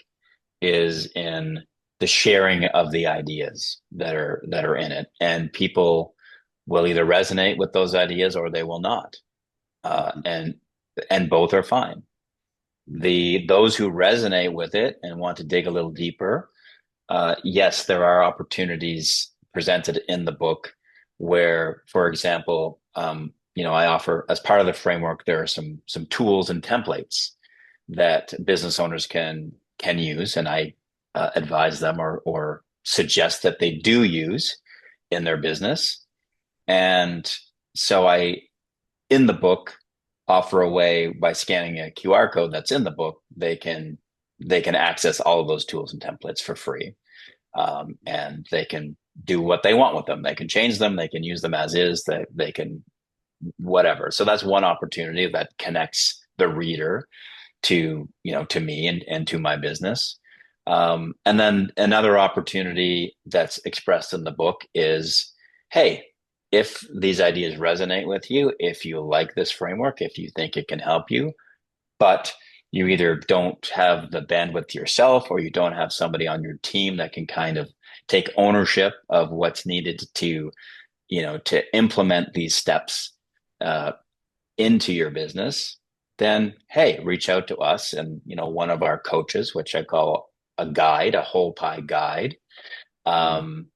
is in the sharing of the ideas that are in it, and people will either resonate with those ideas or they will not, uh, Mhm. and and both are fine. Those who resonate with it and want to dig a little deeper, yes, there are opportunities presented in the book where, for example, I offer, as part of the framework, there are some tools and templates that business owners can use, and I advise them or suggest that they do use in their business. And so I, in the book, offer a way, by scanning a QR code that's in the book, they can access all of those tools and templates for free, and they can do what they want with them. They can change them. They can use them as is. They can whatever. So that's one opportunity that connects the reader to me and to my business. And then another opportunity that's expressed in the book is, hey, if these ideas resonate with you, if you like this framework, if you think it can help you, but you either don't have the bandwidth yourself, or you don't have somebody on your team that can kind of take ownership of what's needed to implement these steps uh, into your business, then hey, reach out to us, and one of our coaches, which I call a guide, a whole pie guide, um,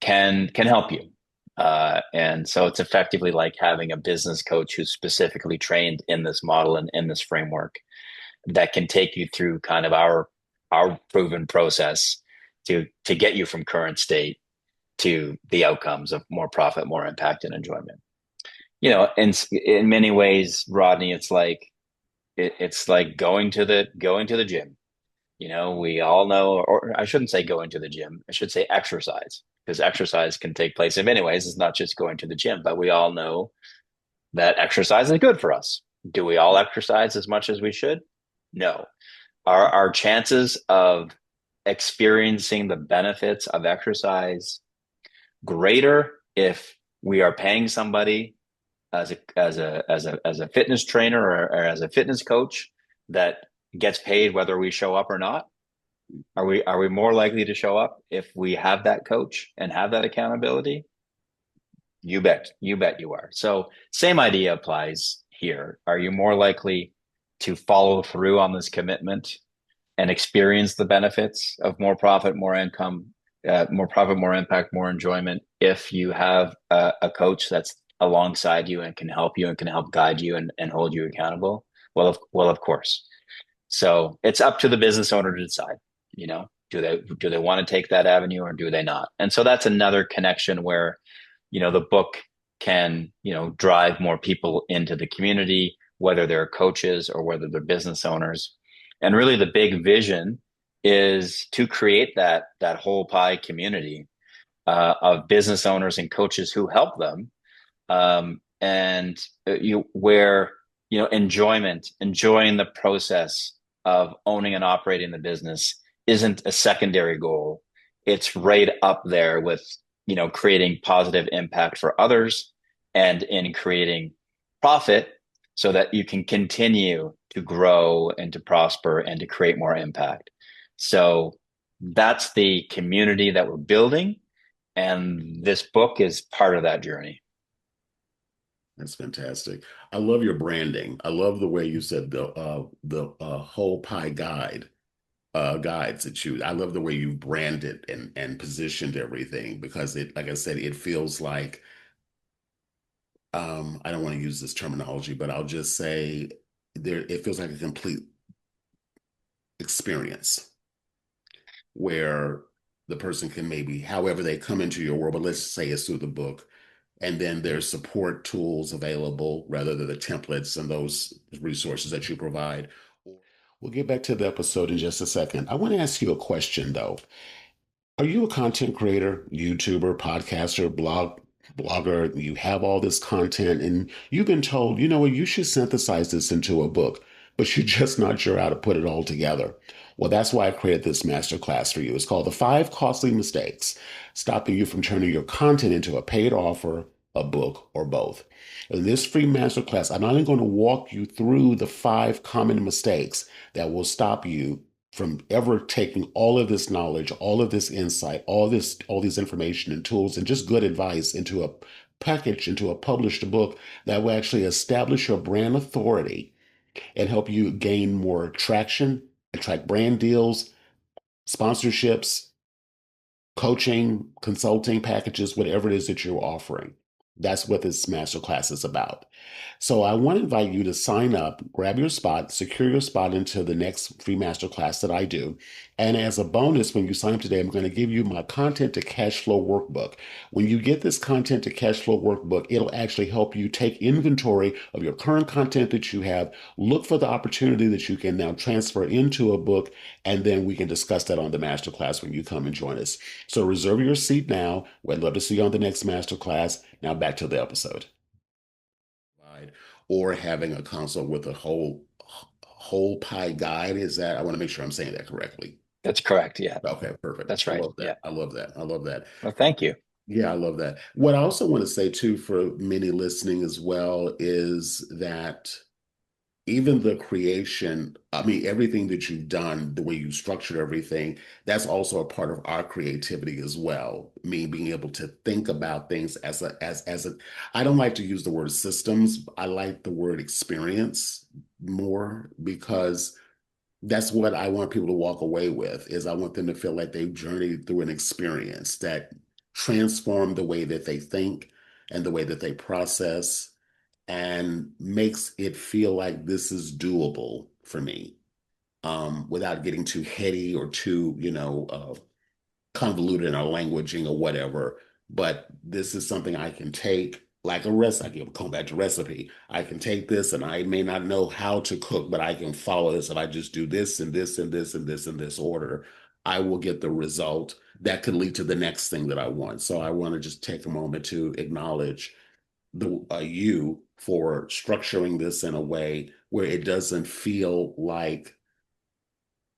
can help you. And so it's effectively like having a business coach who's specifically trained in this model and in this framework, that can take you through kind of our proven process to get you from current state to the outcomes of more profit, more impact, and enjoyment. In many ways, Rodney, it's like going to the gym. We all know, or I shouldn't say going to the gym. I should say exercise, because exercise can take place in many ways. It's not just going to the gym, but we all know that exercise is good for us. Do we all exercise as much as we should? No. Are our chances of experiencing the benefits of exercise greater if we are paying somebody as a fitness trainer, or as a fitness coach that gets paid whether we show up or not? Are we more likely to show up if we have that coach and have that accountability? You bet you are. So same idea applies here. Are you more likely to follow through on this commitment and experience the benefits of more profit, more income, more profit, more impact, more enjoyment, if you have a coach that's alongside you and can help you and can help guide you and hold you accountable? Well, of course. So it's up to the business owner to decide. Do they want to take that avenue, or do they not? And so that's another connection where the book can drive more people into the community, whether they're coaches or whether they're business owners. And really the big vision is to create that whole pie community of business owners and coaches who help them, and you where enjoying the process of owning and operating the business isn't a secondary goal. It's right up there with creating positive impact for others and in creating profit so that you can continue to grow and to prosper and to create more impact. So that's the community that we're building, and this book is part of that journey. That's fantastic. I love your branding. I love the way you said the whole pie guides that you. I love the way you branded and positioned everything because it, like I said, it feels like I don't want to use this terminology, but I'll just say there it feels like a complete experience where the person can maybe, however they come into your world, but let's say it's through the book. And then there's support tools available rather than the templates and those resources that you provide. We'll get back to the episode in just a second. I want to ask you a question though. Are you a content creator, YouTuber, podcaster, blogger? You have all this content and you've been told, you know what, you should synthesize this into a book, but you're just not sure how to put it all together. Well, that's why I created this masterclass for you. It's called The Five Costly Mistakes Stopping You from Turning Your Content into a Paid Offer, a Book, or Both. In this free masterclass, I'm not only going to walk you through the five common mistakes that will stop you from ever taking all of this knowledge, all of this insight, all these information and tools and just good advice into a package, into a published book that will actually establish your brand authority and help you gain more traction, attract brand deals, sponsorships, coaching, consulting packages, whatever it is that you're offering. That's what this masterclass is about. So I want to invite you to sign up, grab your spot, secure your spot into the next free masterclass that I do. And as a bonus, when you sign up today, I'm going to give you my content to cash flow workbook. When you get this content to cash flow workbook, it'll actually help you take inventory of your current content that you have, look for the opportunity that you can now transfer into a book, and then we can discuss that on the masterclass when you come and join us. So reserve your seat now. We'd love to see you on the next masterclass. Now back to the episode. Or having a consult with a whole pie guide. Is that, I want to make sure I'm saying that correctly. That's correct. Yeah, Okay, perfect. that's I right. love Yeah. that. I love that. I love that. Well, thank you. Yeah, I love that. What I also want to say too, for many listening as well, is that even the creation, I mean, everything that you've done, the way you structured everything, that's also a part of our creativity as well. Me being able to think about things as a, I don't like to use the word systems. I like the word experience more because that's what I want people to walk away with is I want them to feel like they've journeyed through an experience that transformed the way that they think and the way that they process and makes it feel like this is doable for me without getting too heady or too, convoluted in our languaging or whatever. But this is something I can take like a recipe. I can come back to recipe. I can take this and I may not know how to cook, but I can follow this. If I just do this and this and this and this and this order, I will get the result that could lead to the next thing that I want. So I want to just take a moment to acknowledge the you for structuring this in a way where it doesn't feel like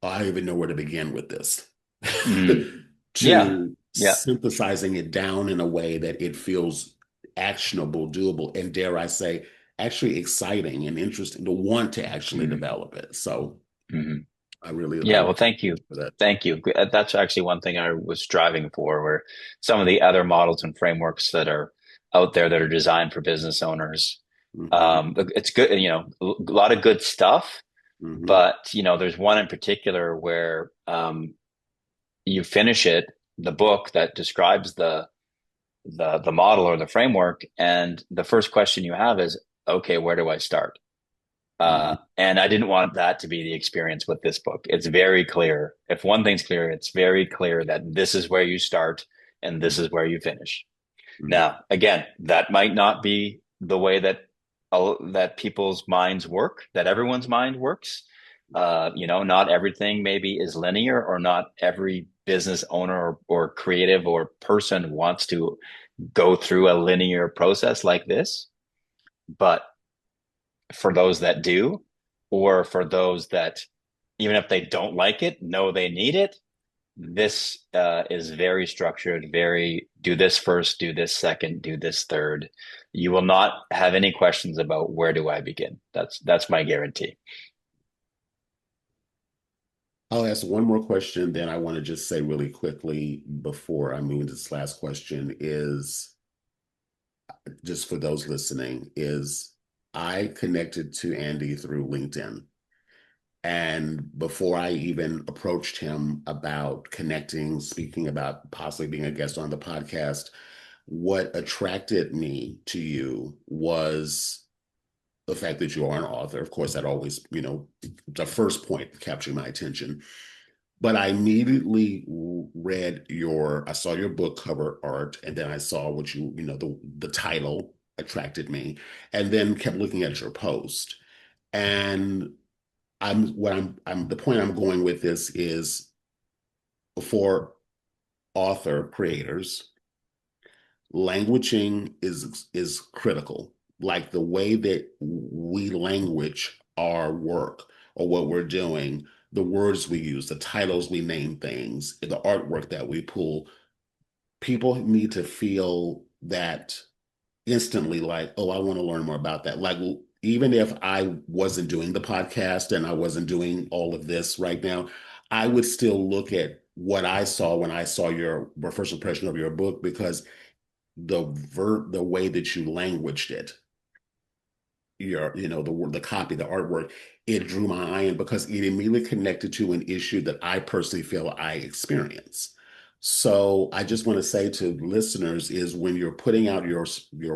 I don't even know where to begin with this. Mm. Yeah. To Yeah. synthesizing it down in a way that it feels actionable, doable, and dare I say, actually exciting and interesting to want to actually Mm. develop it. So Mm. I Yeah. Well, thank you. for that. Thank you. That's actually one thing I was striving for, where some of the other models and frameworks that are out there that are designed for business owners, Hmm. it's good, a lot of good stuff, Hmm. but, there's one in particular where, you finish it, the book that describes the model or the framework, and the first question you have is, okay, where do I start? Hmm. And I didn't want that to be the experience with this book. It's very clear. If one thing's clear, it's very clear that this is where you start and this is where you finish. Hmm. Now, again, that might not be the way that that people's minds work, that everyone's mind works. Not everything maybe is linear, or not every business owner or creative or person wants to go through a linear process like this. But for those that do, or for those that, even if they don't like it, know they need it, this is very structured, very do this first, do this second, do this third. You will not have any questions about where do I begin. That's my guarantee. I'll ask one more question, then I want to just say really quickly before I move into this last question is just for those listening, is I connected to Andy through LinkedIn. And before I even approached him about connecting, speaking about possibly being a guest on the podcast, what attracted me to you was the fact that you are an author. Of course, that always, the first point captured my attention. But I immediately I saw your book cover art, and then I saw what the title attracted me, and then kept looking at your post. And the point I'm going with this is for author creators, languaging is critical. Like the way that we language our work or what we're doing, the words we use, the titles we name things, the artwork that we pull, people need to feel that instantly, like, oh, I want to learn more about that. Like, even if I wasn't doing the podcast and I wasn't doing all of this right now, I would still look at what I saw when I saw your first impression of your book, because the way that you languaged it, the word, the copy, the artwork, it drew my eye in because it immediately connected to an issue that I personally feel I experience. So I just want to say to listeners is when you're putting out your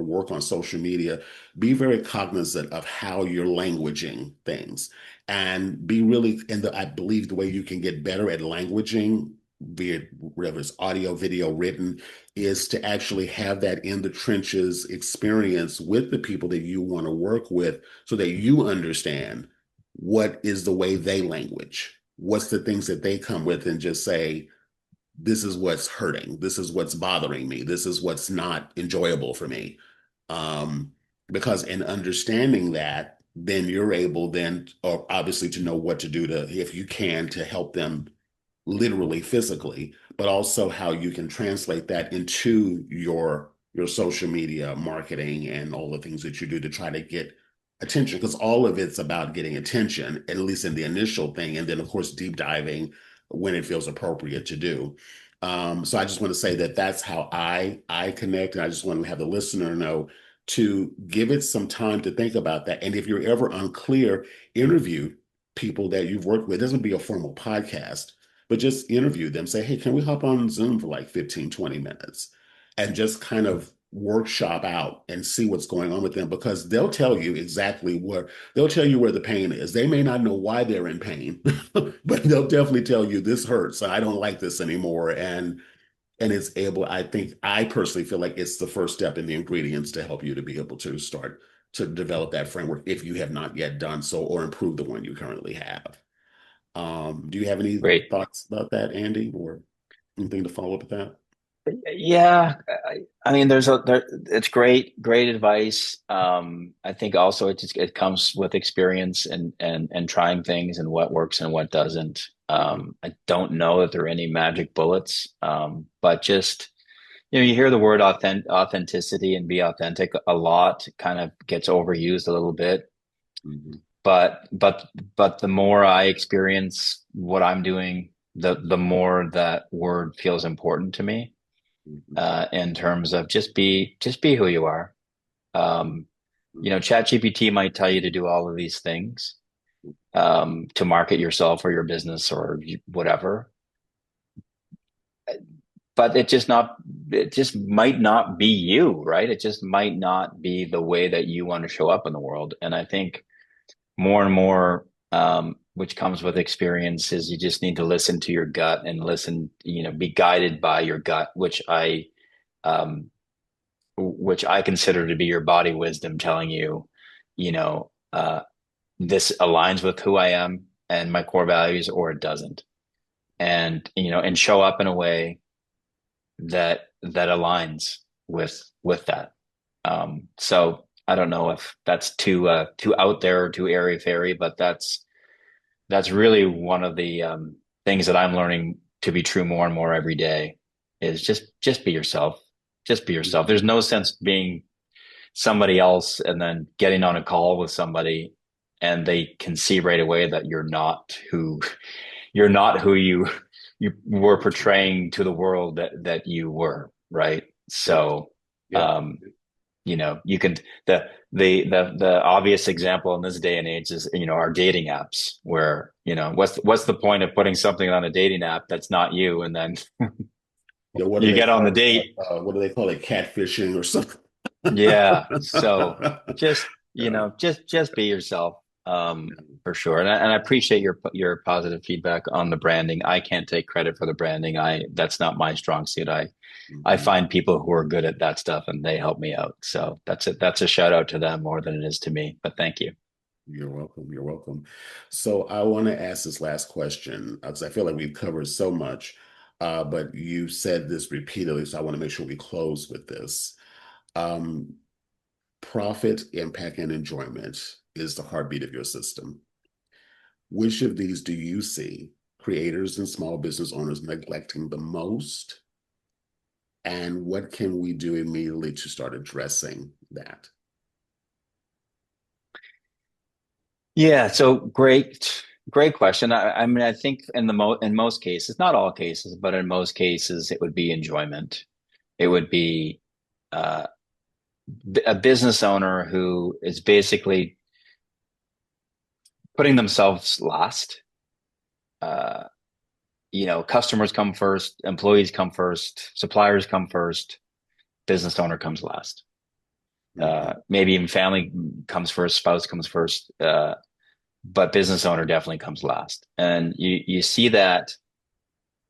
work on social media, be very cognizant of how you're languaging things, and be really, I believe the way you can get better at languaging, be it whether it's audio, video, written, is to actually have that in the trenches experience with the people that you want to work with so that you understand what is the way they language, what's the things that they come with, and just say, this is what's hurting, this is what's bothering me, this is what's not enjoyable for me. um, because in understanding that, then you're able then obviously to know what to do to, if you can, to help them literally physically, but also how you can translate that into your social media marketing and all the things that you do to try to get attention, because all of it's about getting attention, at least in the initial thing, and then of course deep diving when it feels appropriate to do. So I just want to say that that's how I connect, and I just want to have the listener know to give it some time to think about that. And if you're ever unclear, interview people that you've worked with. It doesn't be a formal podcast, but just interview them. Say, hey, can we hop on Zoom for like 15, 20 minutes and just kind of workshop out and see what's going on with them, because they'll tell you exactly they'll tell you where the pain is. They may not know why they're in pain, but they'll definitely tell you this hurts. I don't like this anymore. And it's able, I think, I personally feel like it's the first step in the ingredients to help you to be able to start to develop that framework if you have not yet done so, or improve the one you currently have. Do you have any Great. thoughts about that, Andy, or anything to follow up with that? Yeah, I mean, it's great advice. I think also it comes with experience and trying things and what works and what doesn't. I don't know that there are any magic bullets, but just, you hear the word authenticity and be authentic a lot, kind of gets overused a little bit. Mhm, But the more I experience what I'm doing, the more that word feels important to me, mhm, in terms of just be who you are. Um, ChatGPT might tell you to do all of these things, to market yourself or your business or whatever, but it just might not be you, right? It just might not be the way that you want to show up in the world. And I think more and more, which comes with experience, is you just need to listen to your gut and be guided by your gut, um, which I consider to be your body wisdom telling you, this aligns with who I am and my core values, or it doesn't. And show up in a way that aligns with that. So I don't know if that's too out there or too airy fairy, but that's really one of the things that I'm learning to be true more and more every day is just be yourself. Just be yourself. There's no sense being somebody else and then getting on a call with somebody and they can see right away that you're not who you were portraying to the world that you were, right? Yep. So Yep. um you can the obvious example in this day and age is our dating apps where what's the point of putting something on a dating app that's not you, and then Yeah, what do you they get on the call date. what do they call it? Catfishing or something. Yeah. So just, Yeah. just be yourself, for sure. And I appreciate your positive feedback on the branding. I can't take credit for the branding. That's not my strong suit. I Mhm. find people who are good at that stuff and they help me out. So that's it. That's a shout out to them more than it is to me, but thank you. You're welcome. You're welcome. So I want to ask this last question because I feel like we've covered so much, but you said this repeatedly, so I want to make sure we close with this. Um, Profit, impact, and enjoyment is the heartbeat of your system. Which of these do you see creators and small business owners neglecting the most? And what can we do immediately to start addressing that? Yeah. So great question. I mean, I think in most cases, not all cases, but in most cases, it would be enjoyment. It would be uh, a business owner who is basically putting themselves last. Uh, Customers come first, employees come first, suppliers come first, business owner comes last. Mhm. Maybe even family comes first, spouse comes first, but business owner definitely comes last. And you see that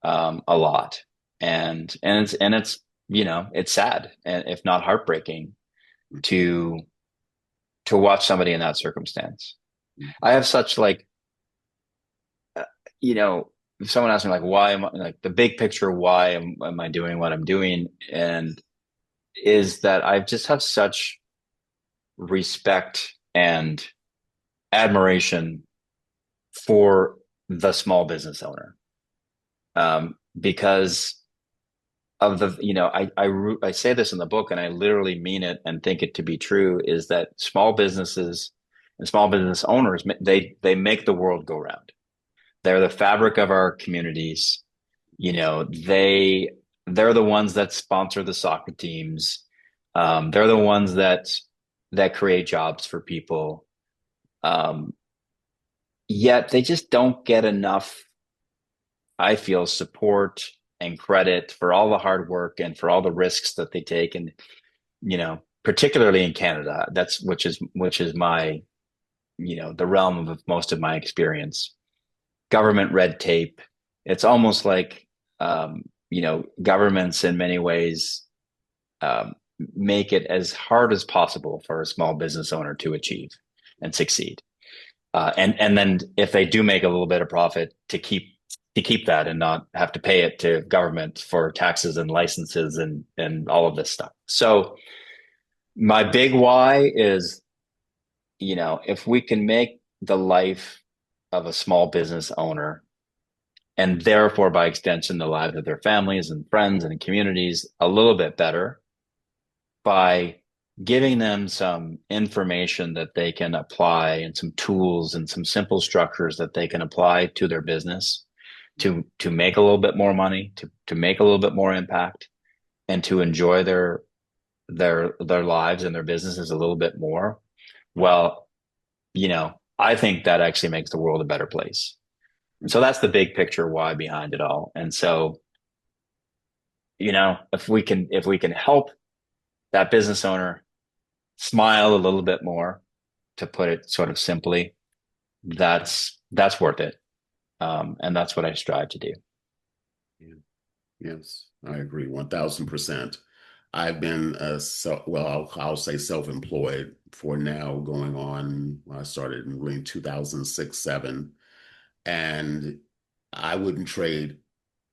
a lot, and it's it's sad and if not heartbreaking to watch somebody in that circumstance. I have such like uh, you know, if someone asks me like why am I like the big picture, why am I doing what I'm doing? And is that I just have such respect and admiration for the small business owner. Because of I say this in the book and I literally mean it and think it to be true, is that small businesses and small business owners, they make the world go round. They're the fabric of our communities. They're the ones that sponsor the soccer teams. They're the ones that create jobs for people. Um, Yet they just don't get enough, I feel, support and credit for all the hard work and for all the risks that they take. And particularly in Canada, that's which is my the realm of most of my experience. Government red tape. It's almost like governments in many ways um, make it as hard as possible for a small business owner to achieve and succeed. And then if they do make a little bit of profit, to keep that and not have to pay it to government for taxes and licenses and all of this stuff. So my big why is, if we can make the life of a small business owner, and therefore by extension the lives of their families and friends and communities, a little bit better by giving them some information that they can apply and some tools and some simple structures that they can apply to their business to make a little bit more money, to make a little bit more impact, and to enjoy their lives and their businesses a little bit more. Well, I think that actually makes the world a better place. And so that's the big picture why behind it all. And so, if we can help that business owner smile a little bit more, to put it sort of simply, that's worth it. And that's what I strive to do. Yeah. Yes, I agree 1000%. I've been well, I'll say self-employed for now going on. I started in 2006, 7, and I wouldn't trade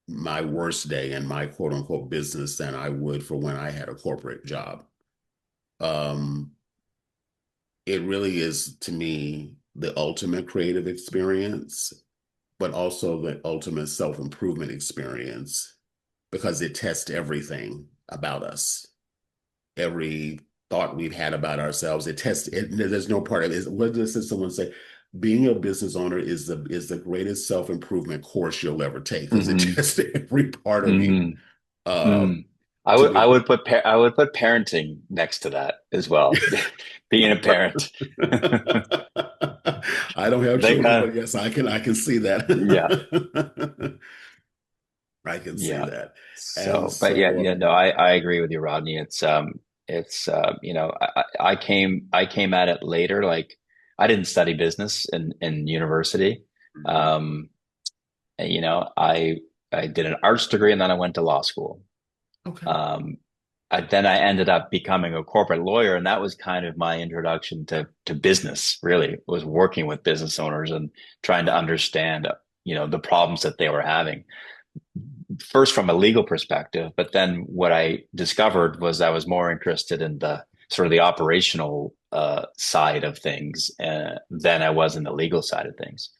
my worst day in my quote unquote business than I would for when I had a corporate job. Um, it really is to me the ultimate creative experience, but also the ultimate self-improvement experience because it tests everything about us. Every thought we've had about ourselves, it tests it. There's no part of it. What does someone say? Being a business owner is the greatest self-improvement course you'll ever take because it Hmm. tests every part of you. Hmm. Uh, Mm. I to would be I would put I would put parenting next to that as well. Being a parent. I don't have They children, kind but of, yes, I can see yeah, that. I can see yeah. that. And So, but yeah, so, yeah, no, I agree with you, Rodney. It's you know, I came at it later. Like I didn't study business in university. mhm. Um, you know, I did an arts degree and then I went to law school. Okay. Um, then I ended up becoming a corporate lawyer, and that was kind of my introduction to business. Really, was working with business owners and trying to understand, you know, the problems that they were having. First, from a legal perspective, but then what I discovered was I was more interested in the sort of the operational side of things than I was in the legal side of things.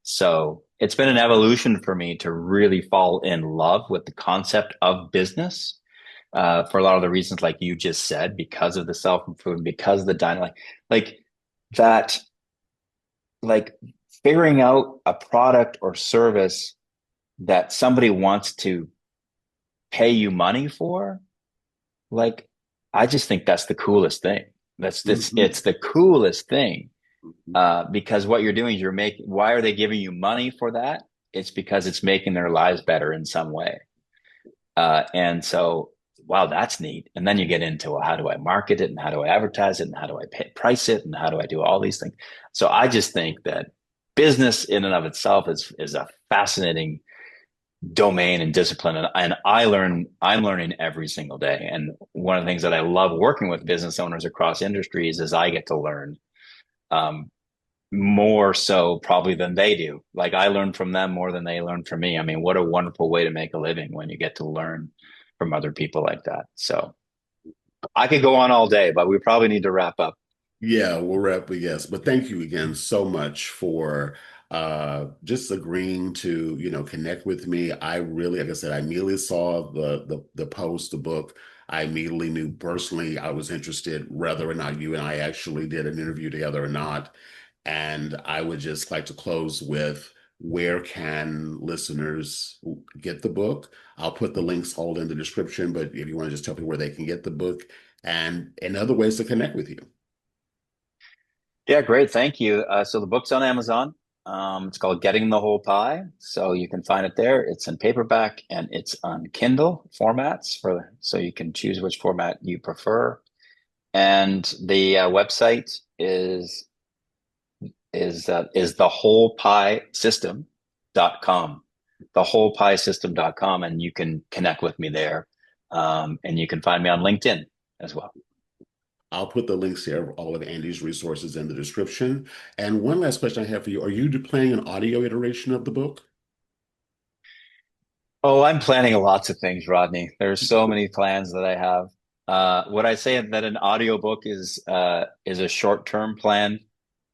So it's been an evolution for me to really fall in love with the concept of business for a lot of the reasons like you just said, because of the self-improvement, because of the dynamic, like that, like figuring out a product or service that somebody wants to pay you money for, like I just think that's the coolest thing. Mhm. It's the coolest thing. Mhm. Because what you're doing is you're making, why are they giving you money for that? It's because it's making their lives better in some way. And so, wow, that's neat. And then you get into, well, how do I market it and how do I advertise it and how do I price it and how do I do all these things? So I just think that business in and of itself is a fascinating domain and discipline. And I'm learning every single day. And one of the things that I love working with business owners across industries is I get to learn um, more so probably than they do. Like I learn from them more than they learn from me. I mean, what a wonderful way to make a living when you get to learn from other people like that. So I could go on all day, but we probably need to wrap up. Yeah, we'll wrap it, yes. But thank you again so much for just agreeing to, connect with me. I really, like I said, I immediately saw the post, the book. I immediately knew personally I was interested whether or not you and I actually did an interview together or not. And I would just like to close with where can listeners get the book? I'll put the links all in the description, but if you want to just tell me where they can get the book and other ways to connect with you. Yeah, great. Thank you. So the book's on Amazon. It's called Getting the Whole Pie. So you can find it there. It's in paperback and it's on Kindle formats so you can choose which format you prefer. And the website is the whole pie system.com, the whole pie system.com, and you can connect with me there. And you can find me on LinkedIn as well. I'll put the links to all of Andy's resources in the description. And one last question I have for you. Are you planning an audio iteration of the book? Oh, I'm planning lots of things, Rodney. There's so many plans that I have. Would I say that an audiobook is a short-term plan?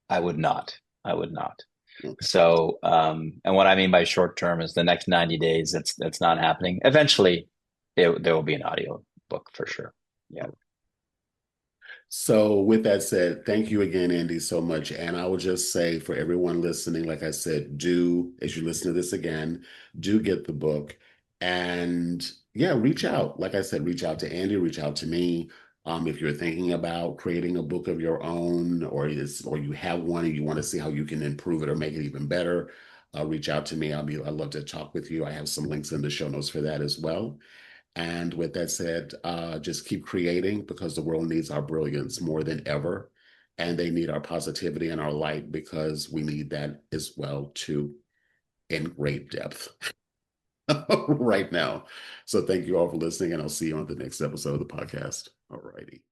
I would not. I would not. Okay. So, and what I mean by short term is the next 90 days. That's not happening. Eventually, there will be an audio book for sure. Yeah. So, with that said, thank you again, Andy, so much. And I will just say for everyone listening, like I said, do, as you listen to this again, do get the book. And yeah, reach out. Like I said, reach out to Andy, reach out to me. If you're thinking about creating a book of your own, or you have one and you want to see how you can improve it or make it even better, reach out to me. I'd love to talk with you. I have some links in the show notes for that as well. And with that said, just keep creating because the world needs our brilliance more than ever. And they need our positivity and our light because we need that as well too in great depth. right now. So thank you all for listening, and I'll see you on the next episode of the podcast. All righty.